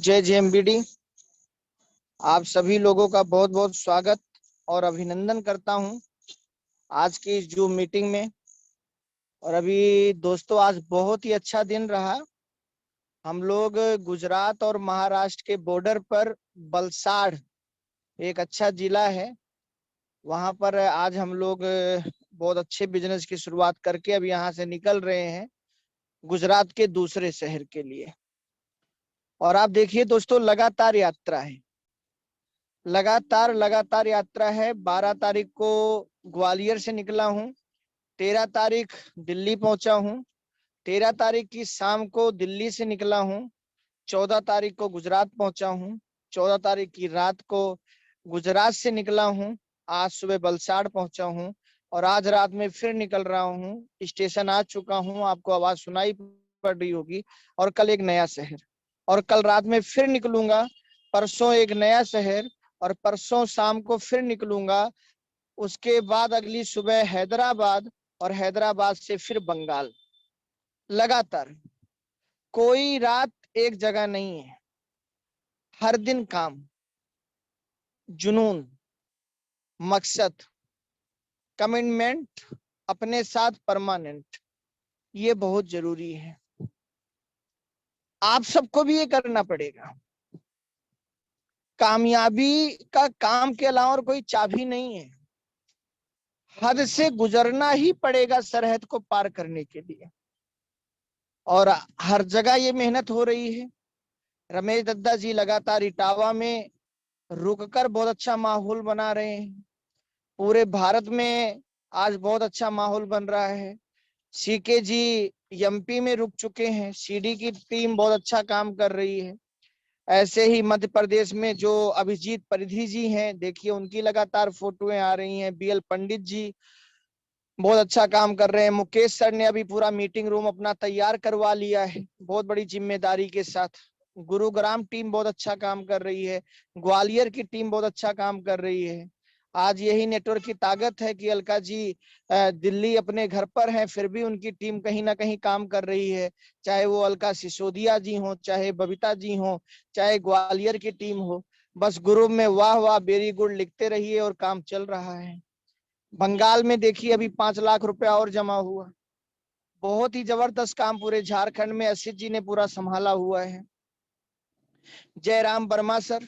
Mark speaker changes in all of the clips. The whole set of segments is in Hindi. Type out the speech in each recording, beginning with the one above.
Speaker 1: जय जेएमबीडी। आप सभी लोगों का बहुत बहुत स्वागत और अभिनंदन करता हूं आज की इस जूम मीटिंग में। और अभी दोस्तों आज बहुत ही अच्छा दिन रहा। हम लोग गुजरात और महाराष्ट्र के बॉर्डर पर वलसाड़ एक अच्छा जिला है, वहां पर आज हम लोग बहुत अच्छे बिजनेस की शुरुआत करके अब यहाँ से निकल रहे हैं गुजरात के दूसरे शहर के लिए। और आप देखिए दोस्तों, लगातार यात्रा है, लगातार यात्रा है। 12 तारीख को ग्वालियर से निकला हूँ, 13 तारीख दिल्ली पहुंचा हूँ, 13 तारीख की शाम को दिल्ली से निकला हूँ, 14 तारीख को गुजरात पहुंचा हूँ, 14 तारीख की रात को गुजरात से निकला हूँ, आज सुबह वलसाड़ पहुंचा हूँ और आज रात में फिर निकल रहा हूँ। स्टेशन आ चुका हूँ, आपको आवाज सुनाई पड़ रही होगी। और कल एक नया शहर, और कल रात में फिर निकलूंगा, परसों एक नया शहर, और परसों शाम को फिर निकलूंगा। उसके बाद अगली सुबह हैदराबाद, और हैदराबाद से फिर बंगाल। लगातार कोई रात एक जगह नहीं है, हर दिन काम, जुनून, मकसद, कमिटमेंट, अपने साथ परमानेंट, ये बहुत जरूरी है। आप सबको भी ये करना पड़ेगा। कामयाबी का काम के अलावा और कोई चाबी नहीं है, हद से गुजरना ही पड़ेगा सरहद को पार करने के लिए। और हर जगह ये मेहनत हो रही है। रमेश दद्दा जी लगातार इटावा में रुककर बहुत अच्छा माहौल बना रहे हैं। पूरे भारत में आज बहुत अच्छा माहौल बन रहा है। सीके जी एमपी में रुक चुके हैं, सीडी की टीम बहुत अच्छा काम कर रही है। ऐसे ही मध्य प्रदेश में जो अभिजीत परिधि जी हैं, देखिए उनकी लगातार फोटोएं आ रही हैं। बीएल पंडित जी बहुत अच्छा काम कर रहे हैं। मुकेश सर ने अभी पूरा मीटिंग रूम अपना तैयार करवा लिया है बहुत बड़ी जिम्मेदारी के साथ। गुरुग्राम टीम बहुत अच्छा काम कर रही है, ग्वालियर की टीम बहुत अच्छा काम कर रही है। आज यही नेटवर्क की ताकत है कि अलका जी दिल्ली अपने घर पर हैं, फिर भी उनकी टीम कहीं ना कहीं काम कर रही है। चाहे वो अलका सिसोदिया जी हो, चाहे बबीता जी हो, चाहे ग्वालियर की टीम हो, बस ग्रुप में वाह वाह वेरी गुड लिखते रहिए और काम चल रहा है। बंगाल में देखिए अभी 5 लाख रुपया और जमा हुआ। बहुत ही जबरदस्त काम पूरे झारखंड में असित जी ने पूरा संभाला हुआ है। जयराम वर्मा सर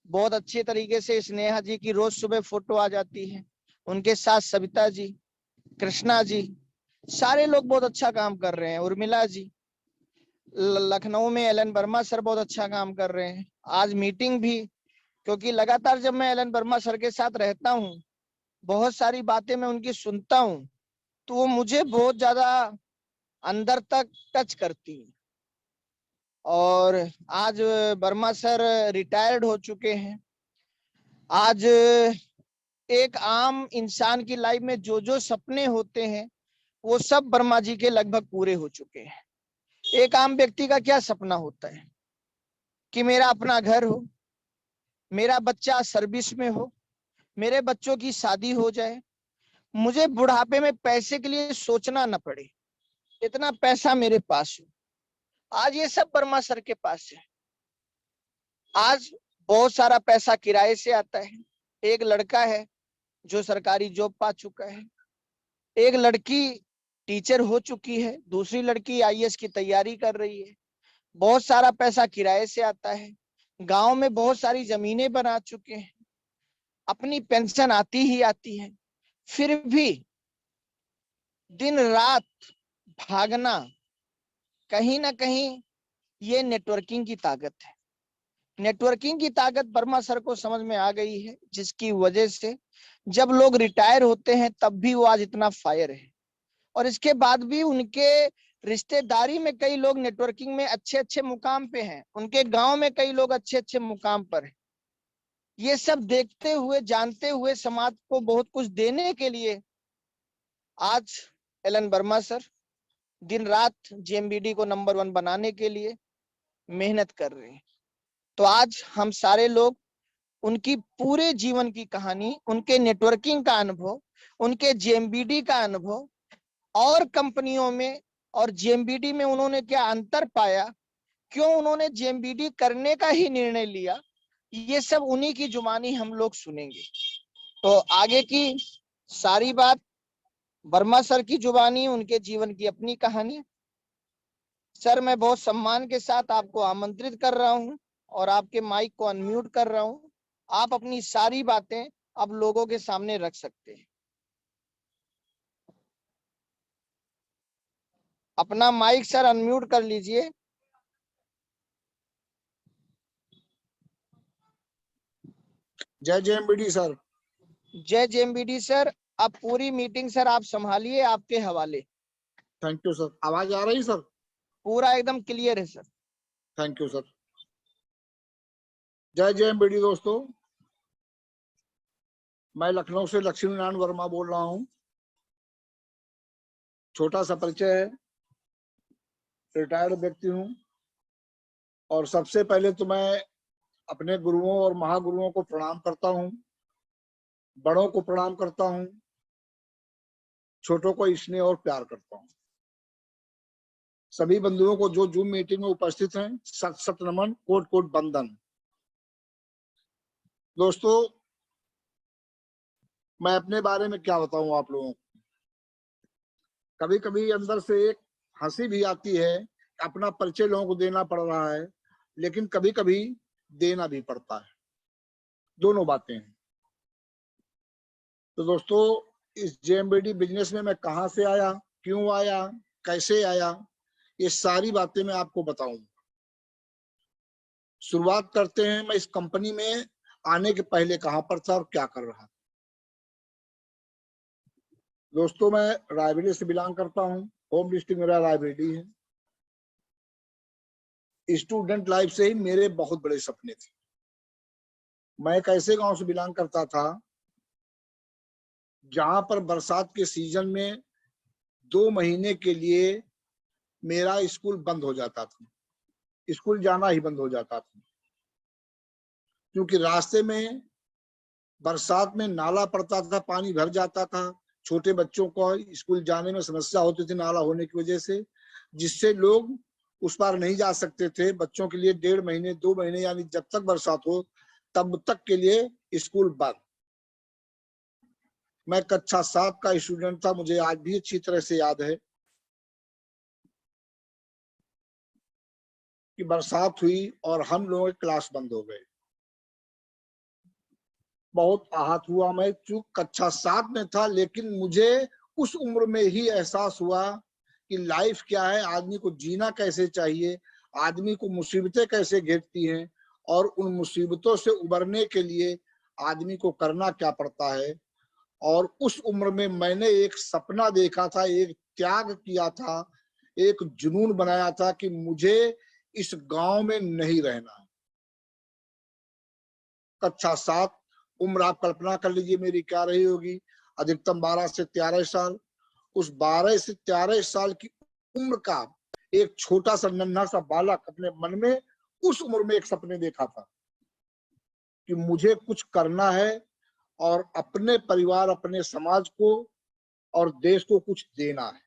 Speaker 1: बहुत अच्छे तरीके से, स्नेहा जी की रोज सुबह फोटो आ जाती है, उनके साथ सविता जी, कृष्णा जी, सारे लोग बहुत अच्छा काम कर रहे हैं। उर्मिला जी, लखनऊ में एलन वर्मा सर बहुत अच्छा काम कर रहे हैं। आज मीटिंग भी, क्योंकि लगातार जब मैं एलन वर्मा सर के साथ रहता हूँ, बहुत सारी बातें मैं उनकी सुनता हूँ, तो वो मुझे बहुत ज्यादा अंदर तक टच करती है। और आज वर्मा सर रिटायर्ड हो चुके हैं। आज एक आम इंसान की लाइफ में जो जो सपने होते हैं वो सब वर्मा जी के लगभग पूरे हो चुके हैं। एक आम व्यक्ति का क्या सपना होता है कि मेरा अपना घर हो, मेरा बच्चा सर्विस में हो, मेरे बच्चों की शादी हो जाए, मुझे बुढ़ापे में पैसे के लिए सोचना न पड़े, इतना पैसा मेरे पास हो। आज ये सब वर्मा सर के पास है। आज बहुत सारा पैसा किराए से आता है। एक लड़का है जो सरकारी जॉब पा चुका है, एक लड़की टीचर हो चुकी है, दूसरी लड़की आईएएस की तैयारी कर रही है। बहुत सारा पैसा किराए से आता है। गांव में बहुत सारी जमीनें बना चुके हैं, अपनी पेंशन आती ही आती है, फिर भी दिन रात भागना, कहीं ना कहीं ये नेटवर्किंग की ताकत है। नेटवर्किंग की ताकत वर्मा सर को समझ में आ गई है, जिसकी वजह से जब लोग रिटायर होते हैं तब भी वो आज इतना फायर है। और इसके बाद भी उनके रिश्तेदारी में कई लोग नेटवर्किंग में अच्छे अच्छे मुकाम पे हैं, उनके गांव में कई लोग अच्छे अच्छे मुकाम पर हैं। ये सब देखते हुए, जानते हुए, समाज को बहुत कुछ देने के लिए आज एलन वर्मा सर दिन रात जेएमबीडी को नंबर 1 बनाने के लिए मेहनत कर रहे हैं। तो आज हम सारे लोग उनकी पूरे जीवन की कहानी, उनके नेटवर्किंग का अनुभव, उनके जेएमबीडी का अनुभव और कंपनियों में और जेएमबीडी में उन्होंने क्या अंतर पाया, क्यों उन्होंने जेएमबीडी करने का ही निर्णय लिया, ये सब उन्हीं की जुबानी हम लोग सुनेंगे। तो आगे की सारी बात वर्मा सर की जुबानी, उनके जीवन की अपनी कहानी। सर मैं बहुत सम्मान के साथ आपको आमंत्रित कर रहा हूं और आपके माइक को अनम्यूट कर रहा हूं। आप अपनी सारी बातें अब लोगों के सामने रख सकते हैं। अपना माइक सर अनम्यूट कर लीजिए।
Speaker 2: जय जेएमबीडी सर।
Speaker 1: जय जेएमबीडी सर। अब पूरी मीटिंग सर आप संभालिए, आपके हवाले।
Speaker 2: Thank you sir. आवाज आ रही सर?
Speaker 1: पूरा एकदम क्लियर है सर।
Speaker 2: Thank you sir. जय जेएमबीडी दोस्तों, मैं लखनऊ से लक्ष्मी नारायण वर्मा बोल रहा हूँ। छोटा सा परिचय है, रिटायर्ड व्यक्ति हूँ। और सबसे पहले तो मैं अपने गुरुओं और महागुरुओं को प्रणाम करता हूँ, बड़ों को प्रणाम करता हूँ, छोटों को स्नेह और प्यार करता हूँ। सभी बंधुओं को जो जूम मीटिंग में उपस्थित हैं, सत सत नमन, कोट कोट बंदन। दोस्तों, मैं अपने बारे में क्या बताऊं आप लोगों को। कभी कभी अंदर से एक हंसी भी आती है, अपना परिचय लोगों को देना पड़ रहा है, लेकिन कभी कभी देना भी पड़ता है। दोनों बातें हैं। तो दोस्तों, इस जेएमबीडी बिजनेस में मैं कहां से आया, क्यों आया, कैसे आया, ये सारी बातें मैं आपको बताऊंगा। शुरुआत करते हैं, मैं इस कंपनी में आने के पहले कहां पर था और क्या कर रहा था। दोस्तों, मैं रायबरेली से बिलोंग करता हूं। होम डिस्ट्रिक्ट मेरा रायबरेली है। स्टूडेंट लाइफ से ही मेरे बहुत बड़े सपने थे। मैं एक ऐसे गांव से बिलोंग करता था जहां पर बरसात के सीजन में 2 महीने के लिए मेरा स्कूल बंद हो जाता था। स्कूल जाना ही बंद हो जाता था, क्योंकि रास्ते में बरसात में नाला पड़ता था, पानी भर जाता था। छोटे बच्चों को स्कूल जाने में समस्या होती थी नाला होने की वजह से, जिससे लोग उस पार नहीं जा सकते थे। बच्चों के लिए 1.5 महीने 2 महीने, यानी जब तक बरसात हो तब तक के लिए स्कूल बंद। मैं कक्षा 7 का स्टूडेंट था। मुझे आज भी अच्छी तरह से याद है कि बरसात हुई और हम लोगों के क्लास बंद हो गए। बहुत आहत हुआ मैं, चूंकि कक्षा 7 में था, लेकिन मुझे उस उम्र में ही एहसास हुआ कि लाइफ क्या है, आदमी को जीना कैसे चाहिए, आदमी को मुसीबतें कैसे घेरती हैं और उन मुसीबतों से उबरने के लिए आदमी को करना क्या पड़ता है। और उस उम्र में मैंने एक सपना देखा था, एक त्याग किया था, एक जुनून बनाया था कि मुझे इस गांव में नहीं रहना है। कक्षा 7, उम्र आप कल्पना कर लीजिए मेरी क्या रही होगी, अधिकतम 12 से 13 साल। उस 12 से 13 साल की उम्र का एक छोटा सा नन्हा सा बालक अपने मन में उस उम्र में एक सपने देखा था कि मुझे कुछ करना है और अपने परिवार, अपने समाज को और देश को कुछ देना है।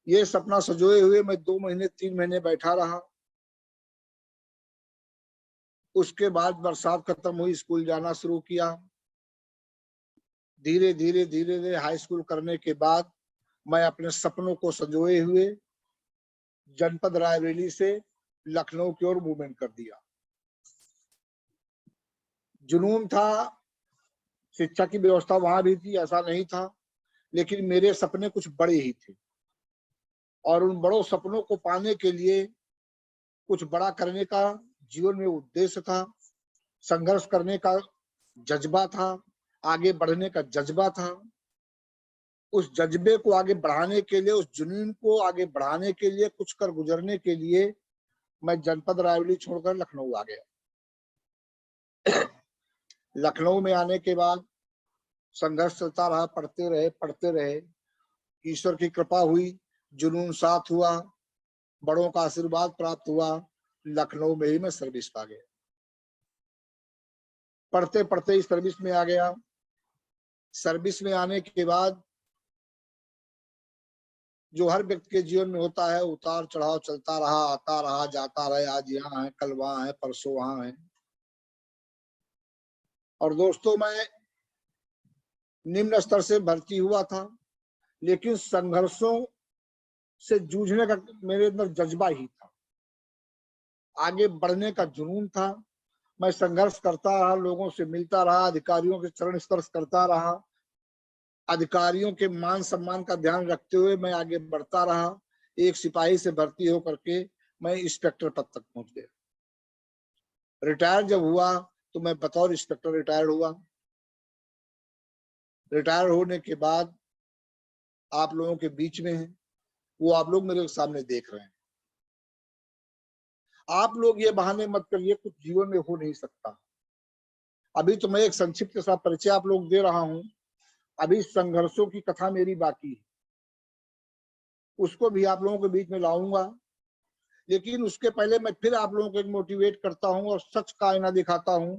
Speaker 2: ये सपना सजोए हुए मैं 2 महीने 3 महीने बैठा रहा। उसके बाद बरसात खत्म हुई, स्कूल जाना शुरू किया। धीरे धीरे धीरे धीरे हाई स्कूल करने के बाद मैं अपने सपनों को संजोए हुए जनपद रायबरेली से लखनऊ की ओर मूवमेंट कर दिया। जुनून था, शिक्षा की व्यवस्था वहां भी थी, ऐसा नहीं था, लेकिन मेरे सपने कुछ बड़े ही थे और उन बड़ों सपनों को पाने के लिए कुछ बड़ा करने का जीवन में उद्देश्य था, संघर्ष करने का जज्बा था, आगे बढ़ने का जज्बा था। उस जज्बे को आगे बढ़ाने के लिए, उस जुनून को आगे बढ़ाने के लिए, कुछ कर गुजरने के लिए मैं जनपद रायबरेली छोड़कर लखनऊ आ गया। लखनऊ में आने के बाद संघर्ष चलता रहा, पढ़ते रहे। ईश्वर की कृपा हुई, जुनून साथ हुआ, बड़ों का आशीर्वाद प्राप्त हुआ। लखनऊ में ही मैं सर्विस पा गया। पढ़ते पढ़ते ही सर्विस में आ गया। सर्विस में आने के बाद जो हर व्यक्ति के जीवन में होता है, उतार चढ़ाव चलता रहा, आता रहा, जाता रहे, आज यहाँ है, कल वहां है, परसों वहां है। और दोस्तों, मैं निम्न स्तर से भर्ती हुआ था, लेकिन संघर्षों से जूझने का मेरे अंदर जज्बा ही था, आगे बढ़ने का जुनून था। मैं संघर्ष करता रहा, लोगों से मिलता रहा, अधिकारियों के चरण स्पर्श करता रहा, अधिकारियों के मान सम्मान का ध्यान रखते हुए मैं आगे बढ़ता रहा। एक सिपाही से भर्ती होकर के मैं इंस्पेक्टर पद तक पहुंच गया। रिटायर जब हुआ तो मैं बतौर इंस्पेक्टर रिटायर हुआ। रिटायर होने के बाद आप लोगों के बीच में है, वो आप लोग मेरे सामने देख रहे हैं। आप लोग ये बहाने मत करिए, कुछ जीवन में हो नहीं सकता। अभी तो मैं एक संक्षिप्त सा परिचय आप लोग दे रहा हूं, अभी संघर्षों की कथा मेरी बाकी है, उसको भी आप लोगों के बीच में लाऊंगा। लेकिन उसके पहले मैं फिर आप लोगों को मोटिवेट करता हूं और सच का आईना दिखाता हूं।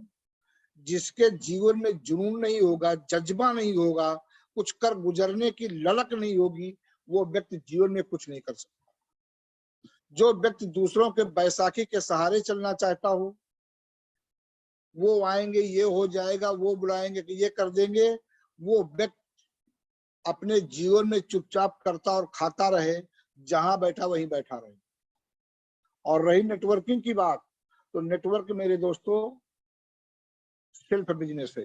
Speaker 2: जिसके जीवन में जुनून नहीं होगा, जज्बा नहीं होगा, कुछ कर गुजरने की ललक नहीं होगी, वो व्यक्ति जीवन में कुछ नहीं कर सकता। जो व्यक्ति दूसरों के बैसाखी के सहारे चलना चाहता हो, वो आएंगे, ये हो जाएगा, वो बुलाएंगे कि ये कर देंगे, वो व्यक्ति अपने जीवन में चुपचाप करता और खाता रहे, जहां बैठा वहीं बैठा रहे। और रही नेटवर्किंग की बात, तो नेटवर्क मेरे दोस्तों सेल्फ बिजनेस है।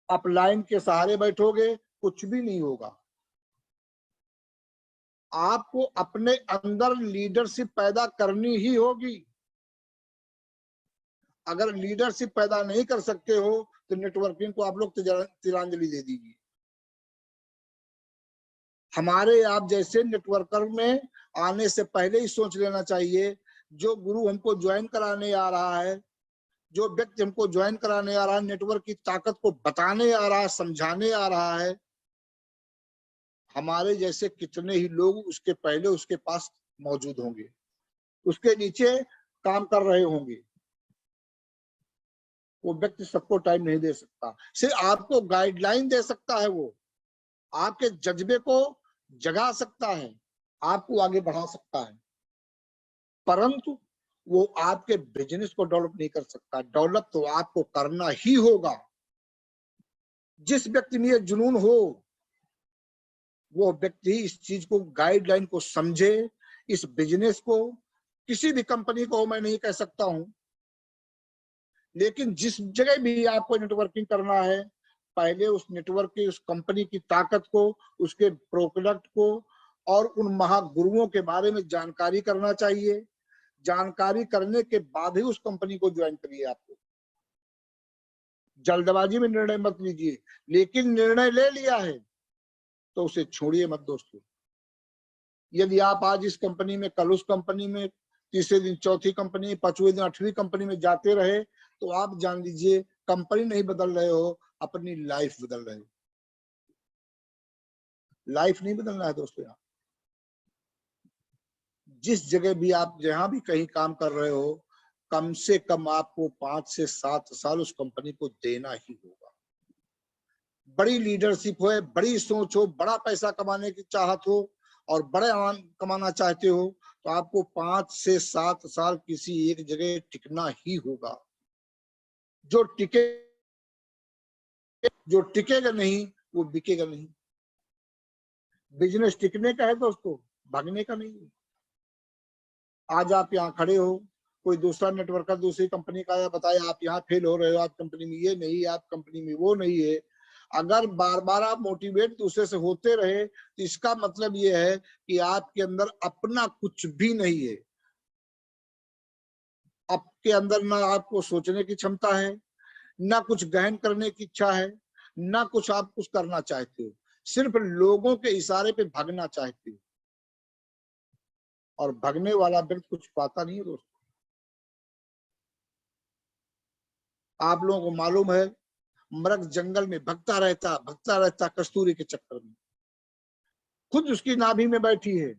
Speaker 2: अपलाइन के सहारे बैठोगे कुछ भी नहीं होगा। आपको अपने अंदर लीडरशिप पैदा करनी ही होगी। अगर लीडरशिप पैदा नहीं कर सकते हो तो नेटवर्किंग को आप लोग तिलांजलि दे दीजिए। हमारे आप जैसे नेटवर्कर में आने से पहले ही सोच लेना चाहिए, जो गुरु हमको ज्वाइन कराने आ रहा है, जो व्यक्ति हमको ज्वाइन कराने आ रहा है, नेटवर्क की ताकत को बताने आ रहा है, समझाने आ रहा है, हमारे जैसे कितने ही लोग उसके पहले उसके पास मौजूद होंगे, उसके नीचे काम कर रहे होंगे। वो व्यक्ति सबको टाइम नहीं दे सकता, सिर्फ आपको गाइडलाइन दे सकता है, वो आपके जज्बे को जगा सकता है, आपको आगे बढ़ा सकता है, परंतु वो आपके बिजनेस को डेवलप नहीं कर सकता। डेवलप तो आपको करना ही होगा। जिस व्यक्ति में ये जुनून हो, वो व्यक्ति इस चीज को, गाइडलाइन को समझे, इस बिजनेस को, किसी भी कंपनी को मैं नहीं कह सकता हूं, लेकिन जिस जगह भी आपको नेटवर्किंग करना है, पहले उस नेटवर्क की, उस कंपनी की ताकत को, उसके प्रोडक्ट को और उन महागुरुओं के बारे में जानकारी करना चाहिए। जानकारी करने के बाद ही उस कंपनी को ज्वाइन करिए। आपको जल्दबाजी में निर्णय मत लीजिए, लेकिन निर्णय ले लिया है तो उसे छोड़िए मत दोस्तों। यदि आप आज इस कंपनी में, कल उस कंपनी में, तीसरे दिन चौथी कंपनी, पांचवें दिन आठवीं कंपनी में जाते रहे, तो आप जान लीजिए कंपनी नहीं बदल रहे हो, अपनी लाइफ बदल रहे हो। लाइफ नहीं बदलना है दोस्तों। यहाँ जिस जगह भी आप, जहां भी कहीं काम कर रहे हो, कम से कम आपको 5 से 7 साल उस कंपनी को देना ही होगा। बड़ी लीडरशिप हो, बड़ी सोच हो, बड़ा पैसा कमाने की चाहत हो और बड़े कमाना चाहते हो, तो आपको 5 से 7 साल किसी एक जगह टिकना ही होगा। जो टिकेगा नहीं वो बिकेगा नहीं। बिजनेस टिकने का है दोस्तों, भागने का नहीं। आज आप यहाँ खड़े हो, कोई दूसरा नेटवर्कर दूसरी कंपनी का आया, बताया आप यहाँ फेल हो रहे हो, आप कंपनी में ये नहीं है, आप कंपनी में वो नहीं है। अगर बार बार आप मोटिवेट दूसरे से होते रहे, तो इसका मतलब ये है कि आपके अंदर अपना कुछ भी नहीं है। आपके अंदर ना आपको सोचने की क्षमता है, ना कुछ गहन करने की इच्छा है, ना कुछ आप कुछ करना चाहते हो, सिर्फ लोगों के इशारे पे भागना चाहते हो। और भागने वाला व्यक्ति कुछ पाता नहीं है दोस्तों। आप लोगों को मालूम है, मृग जंगल में भगता रहता कस्तूरी के चक्कर में, खुद उसकी नाभि में बैठी है,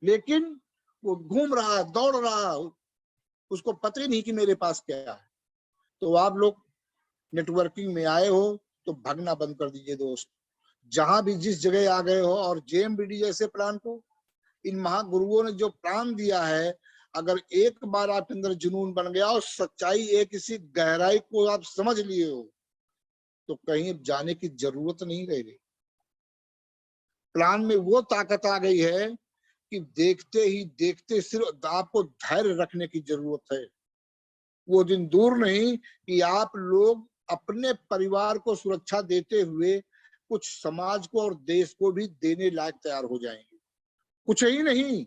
Speaker 2: लेकिन वो घूम रहा, दौड़ रहा, उसको पता ही नहीं कि मेरे पास क्या है। तो आप लोग नेटवर्किंग में आए हो तो भागना बंद कर दीजिए दोस्त। जहां भी जिस जगह आ गए हो, और जेएमबीडी जैसे प्लान को, इन महागुरुओं ने जो प्लान दिया है, अगर एक बार आपके अंदर जुनून बन गया और सच्चाई एक किसी गहराई को आप समझ लिए हो, तो कहीं जाने की जरूरत नहीं रह गई। प्लान में वो ताकत आ गई है कि देखते ही देखते सिर्फ आपको धैर्य रखने की जरूरत है। वो दिन दूर नहीं कि आप लोग अपने परिवार को सुरक्षा देते हुए कुछ समाज को और देश को भी देने लायक तैयार हो जाएंगे। कुछ ही नहीं,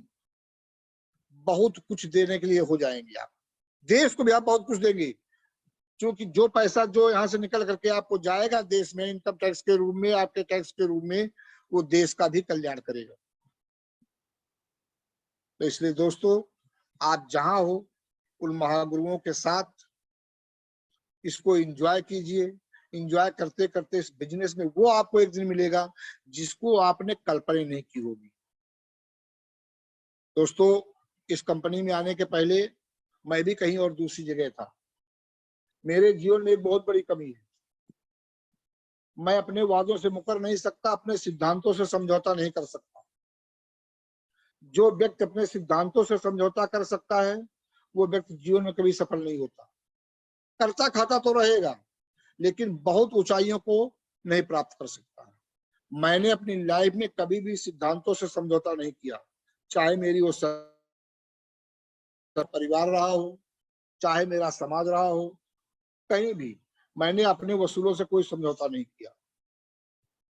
Speaker 2: बहुत कुछ देने के लिए हो जाएंगे आप। देश को भी आप बहुत कुछ देंगे, क्योंकि जो पैसा जो यहाँ से निकल करके आपको जाएगा देश में इनकम टैक्स के रूप में, आपके टैक्स के रूप में, वो देश का भी कल्याण करेगा। तो इसलिए दोस्तों, आप जहां हो उन महागुरुओं के साथ इसको एंजॉय कीजिए। एंजॉय करते करते इस बिजनेस में वो आपको एक दिन मिलेगा जिसको आपने कल्पना नहीं की होगी। दोस्तों, इस कंपनी में आने के पहले मैं भी कहीं और दूसरी जगह था। मेरे जीवन में एक बहुत बड़ी कमी है, मैं अपने वादों से मुकर नहीं सकता, अपने सिद्धांतों से समझौता नहीं कर सकता। जो व्यक्ति अपने सिद्धांतों से समझौता कर सकता है, वो व्यक्ति जीवन में कभी सफल नहीं होता। करता खाता तो रहेगा, लेकिन बहुत ऊंचाइयों को नहीं प्राप्त कर सकता। मैंने अपनी लाइफ में कभी भी सिद्धांतों से समझौता नहीं किया, चाहे मेरी वो परिवार रहा हो, चाहे मेरा समाज रहा हो, कहीं भी मैंने अपने वसूलों से कोई समझौता नहीं किया।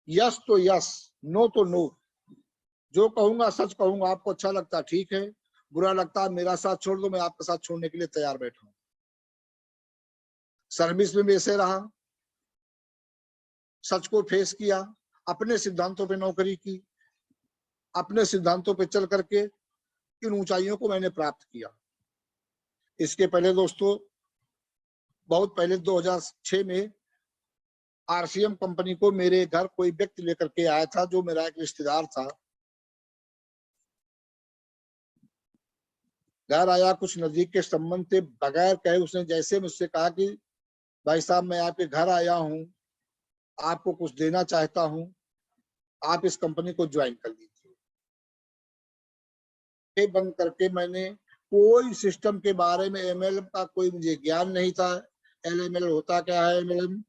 Speaker 2: यस तो यस, नो तो नो। जो कहूंगा सच कहूंगा। आपको अच्छा लगता ठीक है, बुरा लगता है मेरा साथ छोड़ दो, मैं आपका साथ छोड़ने के लिए तैयार बैठा हूं। सर्विस में वैसे रहा, सच को फेस किया, अपने सिद्धांतों पे नौकरी की, अपने सिद्धांतों पे चल करके इन ऊंचाइयों को मैंने प्राप्त किया। इसके पहले दोस्तों, बहुत पहले 2006 में आरसीएम कंपनी को मेरे घर कोई व्यक्ति लेकर के आया था, जो मेरा एक रिश्तेदार था। घर आया, कुछ नजदीक के संबंध थे, बगैर कहे उसने जैसे मुझसे कहा कि भाई साहब, मैं आपके घर आया हूं, आपको कुछ देना चाहता हूं, आप इस कंपनी को ज्वाइन कर लीजिए। बंद करके मैंने कोई सिस्टम के बारे में, एमएलएम का कोई मुझे ज्ञान नहीं था। एलएमएल होता क्या है, एमएलएम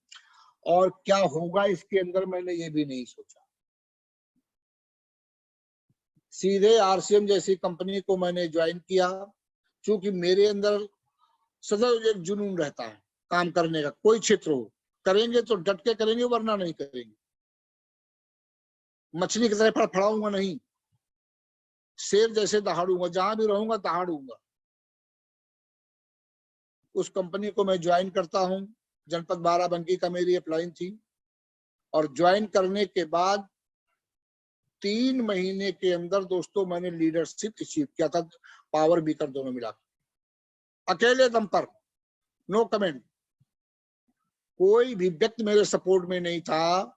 Speaker 2: और क्या होगा इसके अंदर, मैंने ये भी नहीं सोचा। सीधे आरसीएम जैसी कंपनी को मैंने ज्वाइन किया, क्योंकि मेरे अंदर सदैव एक जुनून रहता है काम करने का। कोई क्षेत्र हो, करेंगे तो डट के करेंगे, वरना नहीं करेंगे। मछली की तरह फड़फड़ाऊंगा नहीं, शेर जैसे दहाड़ूंगा, जहां भी रहूंगा दहाड़ूंगा। उस कंपनी को मैं ज्वाइन करता हूं, जनपद बाराबंकी का मेरी अप्लाइन थी। और ज्वाइन करने के बाद 3 महीने के अंदर दोस्तों मैंने लीडरशिप अचीव किया था, पावर बीकर दोनों मिला, अकेले दम पर, नो कमेंट। कोई भी व्यक्ति मेरे सपोर्ट में नहीं था।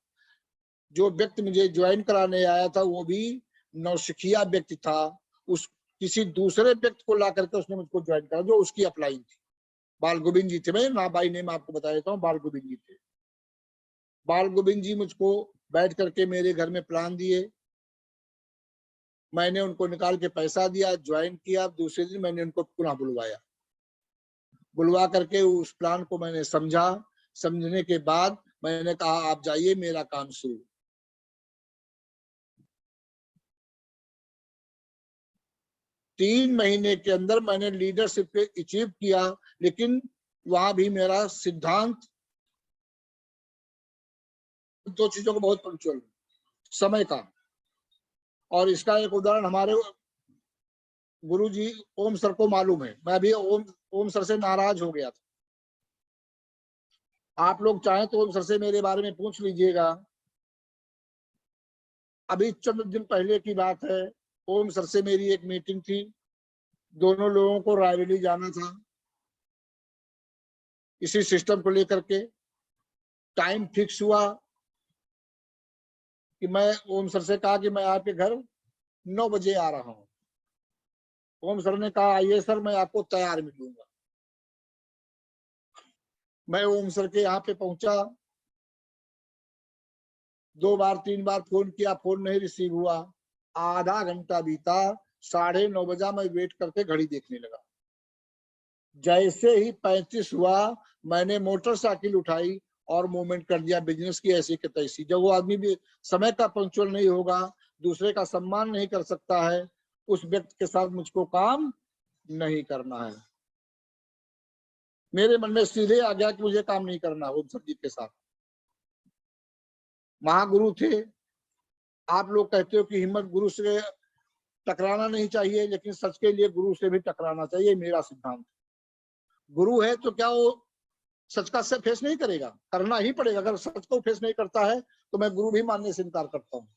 Speaker 2: जो व्यक्ति मुझे ज्वाइन कराने आया था वो भी नौसिखिया व्यक्ति था। उस किसी दूसरे व्यक्ति को ला करके उसने मुझको ज्वाइन करा, जो उसकी अप्लाइन थी। बाल गोविंद जी थे, मैं ना बाई नेम आपको बता देता हूँ, बाल गोविंद जी थे। बाल गोविंद जी मुझको बैठ करके मेरे घर में प्लान दिए, मैंने उनको निकाल के पैसा दिया, ज्वाइन किया। दूसरे दिन मैंने उनको पुनः बुलवाया, बुलवा करके उस प्लान को मैंने समझा। समझने के बाद मैंने कहा आप जाइए, मेरा काम शुरू। तीन महीने के अंदर मैंने लीडरशिप पे अचीव किया, लेकिन वहां भी मेरा सिद्धांत दो चीजों को बहुत पंक्चुअल, समय का। और इसका एक उदाहरण हमारे गुरु जी ओम सर को मालूम है। मैं अभी ओम सर से नाराज हो गया था। आप लोग चाहें तो ओम सर से मेरे बारे में पूछ लीजिएगा। अभी चंद दिन पहले की बात है, ओम सर से मेरी एक मीटिंग थी। दोनों लोगों को रायबरेली जाना था, इसी सिस्टम को लेकर के। टाइम फिक्स हुआ कि मैं ओम सर से कहा कि मैं आपके घर 9 बजे आ रहा हूं। ओम सर ने कहा आइए सर, मैं आपको तैयार मिलूंगा। मैं ओम सर के यहाँ पे पहुंचा। 2 बार 3 बार फोन किया, फोन नहीं रिसीव हुआ। आधा घंटा बीता, 9:30 बजा, मैं वेट करके घड़ी देखने लगा। जैसे ही 35 हुआ, मैंने मोटरसाइकिल उठाई और मूवमेंट कर दिया बिजनेस की ऐसी की तैसी। जब वो आदमी भी समय का पंक्चुअल नहीं होगा, दूसरे का सम्मान नहीं कर सकता है, उस व्यक्ति के साथ मुझको काम नहीं करना है। मेरे मन में सीधे आ गया कि मुझे काम नहीं करना उन सब्जी के साथ। महागुरु थे। आप लोग कहते हो कि हिम्मत गुरु से टकराना नहीं चाहिए, लेकिन सच के लिए गुरु से भी टकराना चाहिए, मेरा सिद्धांत। गुरु है तो क्या वो सच का से फेस नहीं करेगा? करना ही पड़ेगा। अगर सच को फेस नहीं करता है तो मैं गुरु भी मानने से इनकार करता हूँ।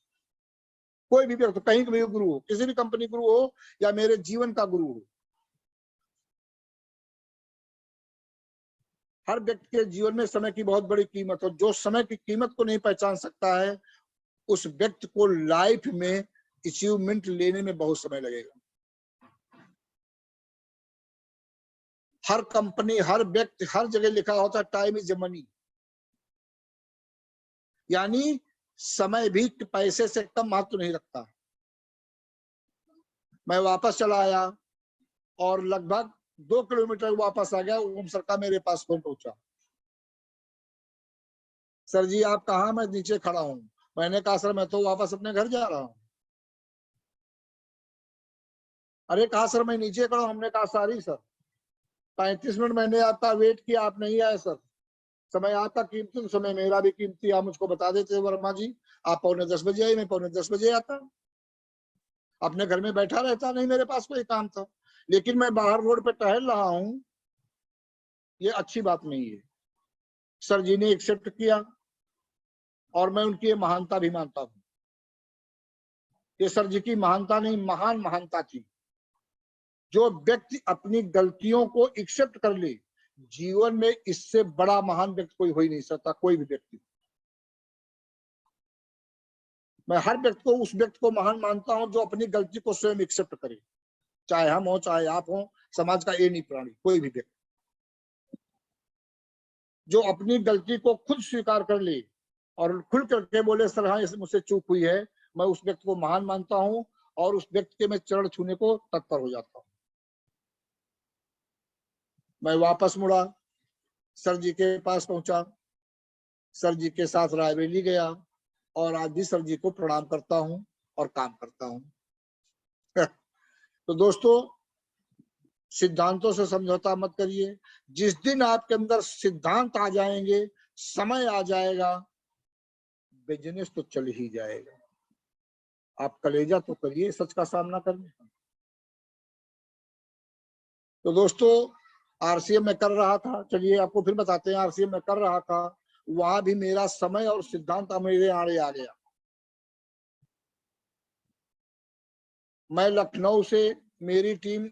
Speaker 2: कोई भी व्यक्ति, कहीं भी गुरु हो, किसी भी कंपनी गुरु हो या मेरे जीवन का गुरु हो, हर व्यक्ति के जीवन में समय की बहुत बड़ी कीमत हो। जो समय की कीमत को नहीं पहचान सकता है, उस व्यक्ति को लाइफ में अचीवमेंट लेने में बहुत समय लगेगा। हर कंपनी, हर व्यक्ति, हर जगह लिखा होता है टाइम इज मनी, यानी समय भी पैसे से कम महत्व नहीं रखता। मैं वापस चला आया और लगभग 2 किलोमीटर वापस आ गया, ओम सर का मेरे पास फोन पहुंचा। सर जी आप कहाँ? मैं नीचे खड़ा हूँ। मैंने कहा सर मैं तो वापस अपने घर जा रहा हूँ। अरे कहा सर मैं नीचे खड़ा हूँ। हमने कहा सॉरी सर, 35 मिनट मैंने आपका वेट किया, आप नहीं आए सर। समय आपका कीमती तो समय मेरा भी कीमती। आप मुझको बता देते वर्मा जी, आप 9:45 बजे आए, मैं 9:45 बजे आता। अपने घर में बैठा रहता, नहीं मेरे पास कोई काम था। लेकिन मैं बाहर रोड पे टहल रहा हूँ, ये अच्छी बात नहीं है। सर जी ने एक्सेप्ट किया और मैं उनकी महानता भी मानता हूँ। ये सर जी की महानता नहीं, महान महानता थी। जो व्यक्ति अपनी गलतियों को एक्सेप्ट कर ले, जीवन में इससे बड़ा महान व्यक्ति कोई हो ही नहीं सकता, कोई भी व्यक्ति। मैं हर व्यक्ति को, उस व्यक्ति को महान मानता हूं जो अपनी गलती को स्वयं एक्सेप्ट करे, चाहे हम हो चाहे आप हो, समाज का ये नहीं प्राणी, कोई भी व्यक्ति जो अपनी गलती को खुद स्वीकार कर ले और खुल करके बोले सर हाँ मुझसे चूक हुई है, मैं उस व्यक्ति को महान मानता हूं और उस व्यक्ति के मैं चरण छूने को तत्पर हो जाता हूं। मैं वापस मुड़ा, सर जी के पास पहुंचा, सर जी के साथ रायबरेली गया और आज भी सर जी को प्रणाम करता हूं और काम करता हूं। तो दोस्तों, सिद्धांतों से समझौता मत करिए। जिस दिन आपके अंदर सिद्धांत आ जाएंगे, समय आ जाएगा, बिजनेस तो चल ही जाएगा। आप कलेजा तो करिए सच का सामना करने का। तो दोस्तों, आरसीएम में कर रहा था, चलिए आपको फिर बताते हैं। आरसीएम में कर रहा था, वहां भी मेरा समय और सिद्धांत मेरे आड़े आ गया। मैं लखनऊ से, मेरी टीम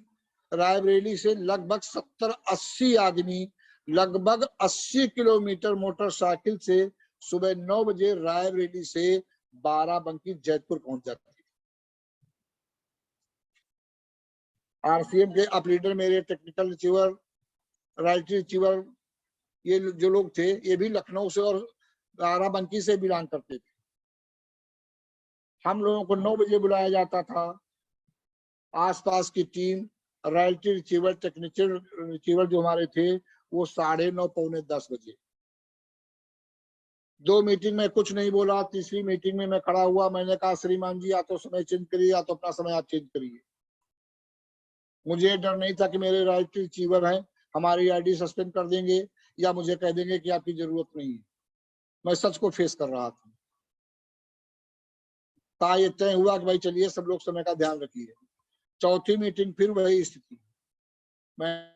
Speaker 2: रायबरेली से लगभग 70-80 आदमी लगभग 80 किलोमीटर मोटरसाइकिल से सुबह 9 बजे रायबरेली से बाराबंकी जयपुर पहुंच जाते। आरसीएम के अप लीडर, मेरे टेक्निकल रिसीवर, राइटरी रिसीवर, ये जो लोग थे ये भी लखनऊ से और बाराबंकी से बिलोंग करते थे। हम लोगों को 9 बजे बुलाया जाता था। आसपास की team, royalty receiver, technical receiver जो हमारे थे, वो 9:30 पौने 10 बजे। 2 मीटिंग में कुछ नहीं बोला। तीसरी मीटिंग में मैं खड़ा हुआ, मैंने कहा श्रीमान जी या तो समय चेंज करिए या तो अपना समय आप चेंज करिए। मुझे डर नहीं था कि मेरे रॉयल्टी रिसीवर हैं, हमारी आईडी सस्पेंड कर देंगे या मुझे कह देंगे कि आपकी जरूरत नहीं है। मैं सच को फेस कर रहा था। ये तय हुआ कि भाई चलिए सब लोग समय का ध्यान रखिए। चौथी मीटिंग फिर वही स्थिति। मैं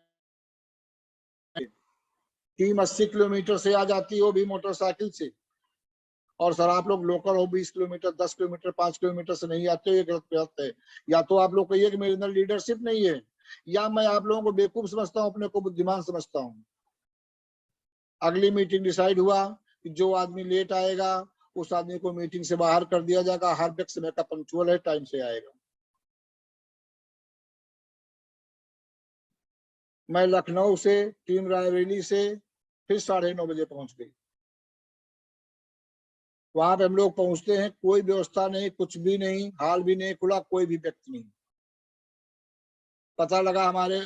Speaker 2: टीम 80 किलोमीटर से आ जाती हो भी मोटरसाइकिल से, और सर आप लोग लोकल हो, 20 किलोमीटर, 10 किलोमीटर, 5 किलोमीटर से नहीं आते हो, ये गलत बात है। या तो आप लोग कहिए कि मेरे अंदर लीडरशिप नहीं है, या मैं आप लोगों को बेवकूफ समझता हूँ, अपने को बुद्धिमान समझता हूँ। अगली मीटिंग डिसाइड हुआ कि जो आदमी लेट आएगा उस आदमी को मीटिंग से बाहर कर दिया जाएगा। हर व्यक्ति समय का पंक्चुअल है, टाइम से आएगा। मैं लखनऊ से, टीम रायबरेली से फिर 9:30 बजे पहुंच गई। वहां पे हम लोग पहुंचते हैं, कोई व्यवस्था नहीं, कुछ भी नहीं, हाल भी नहीं खुला, कोई भी व्यक्ति नहीं। पता लगा हमारे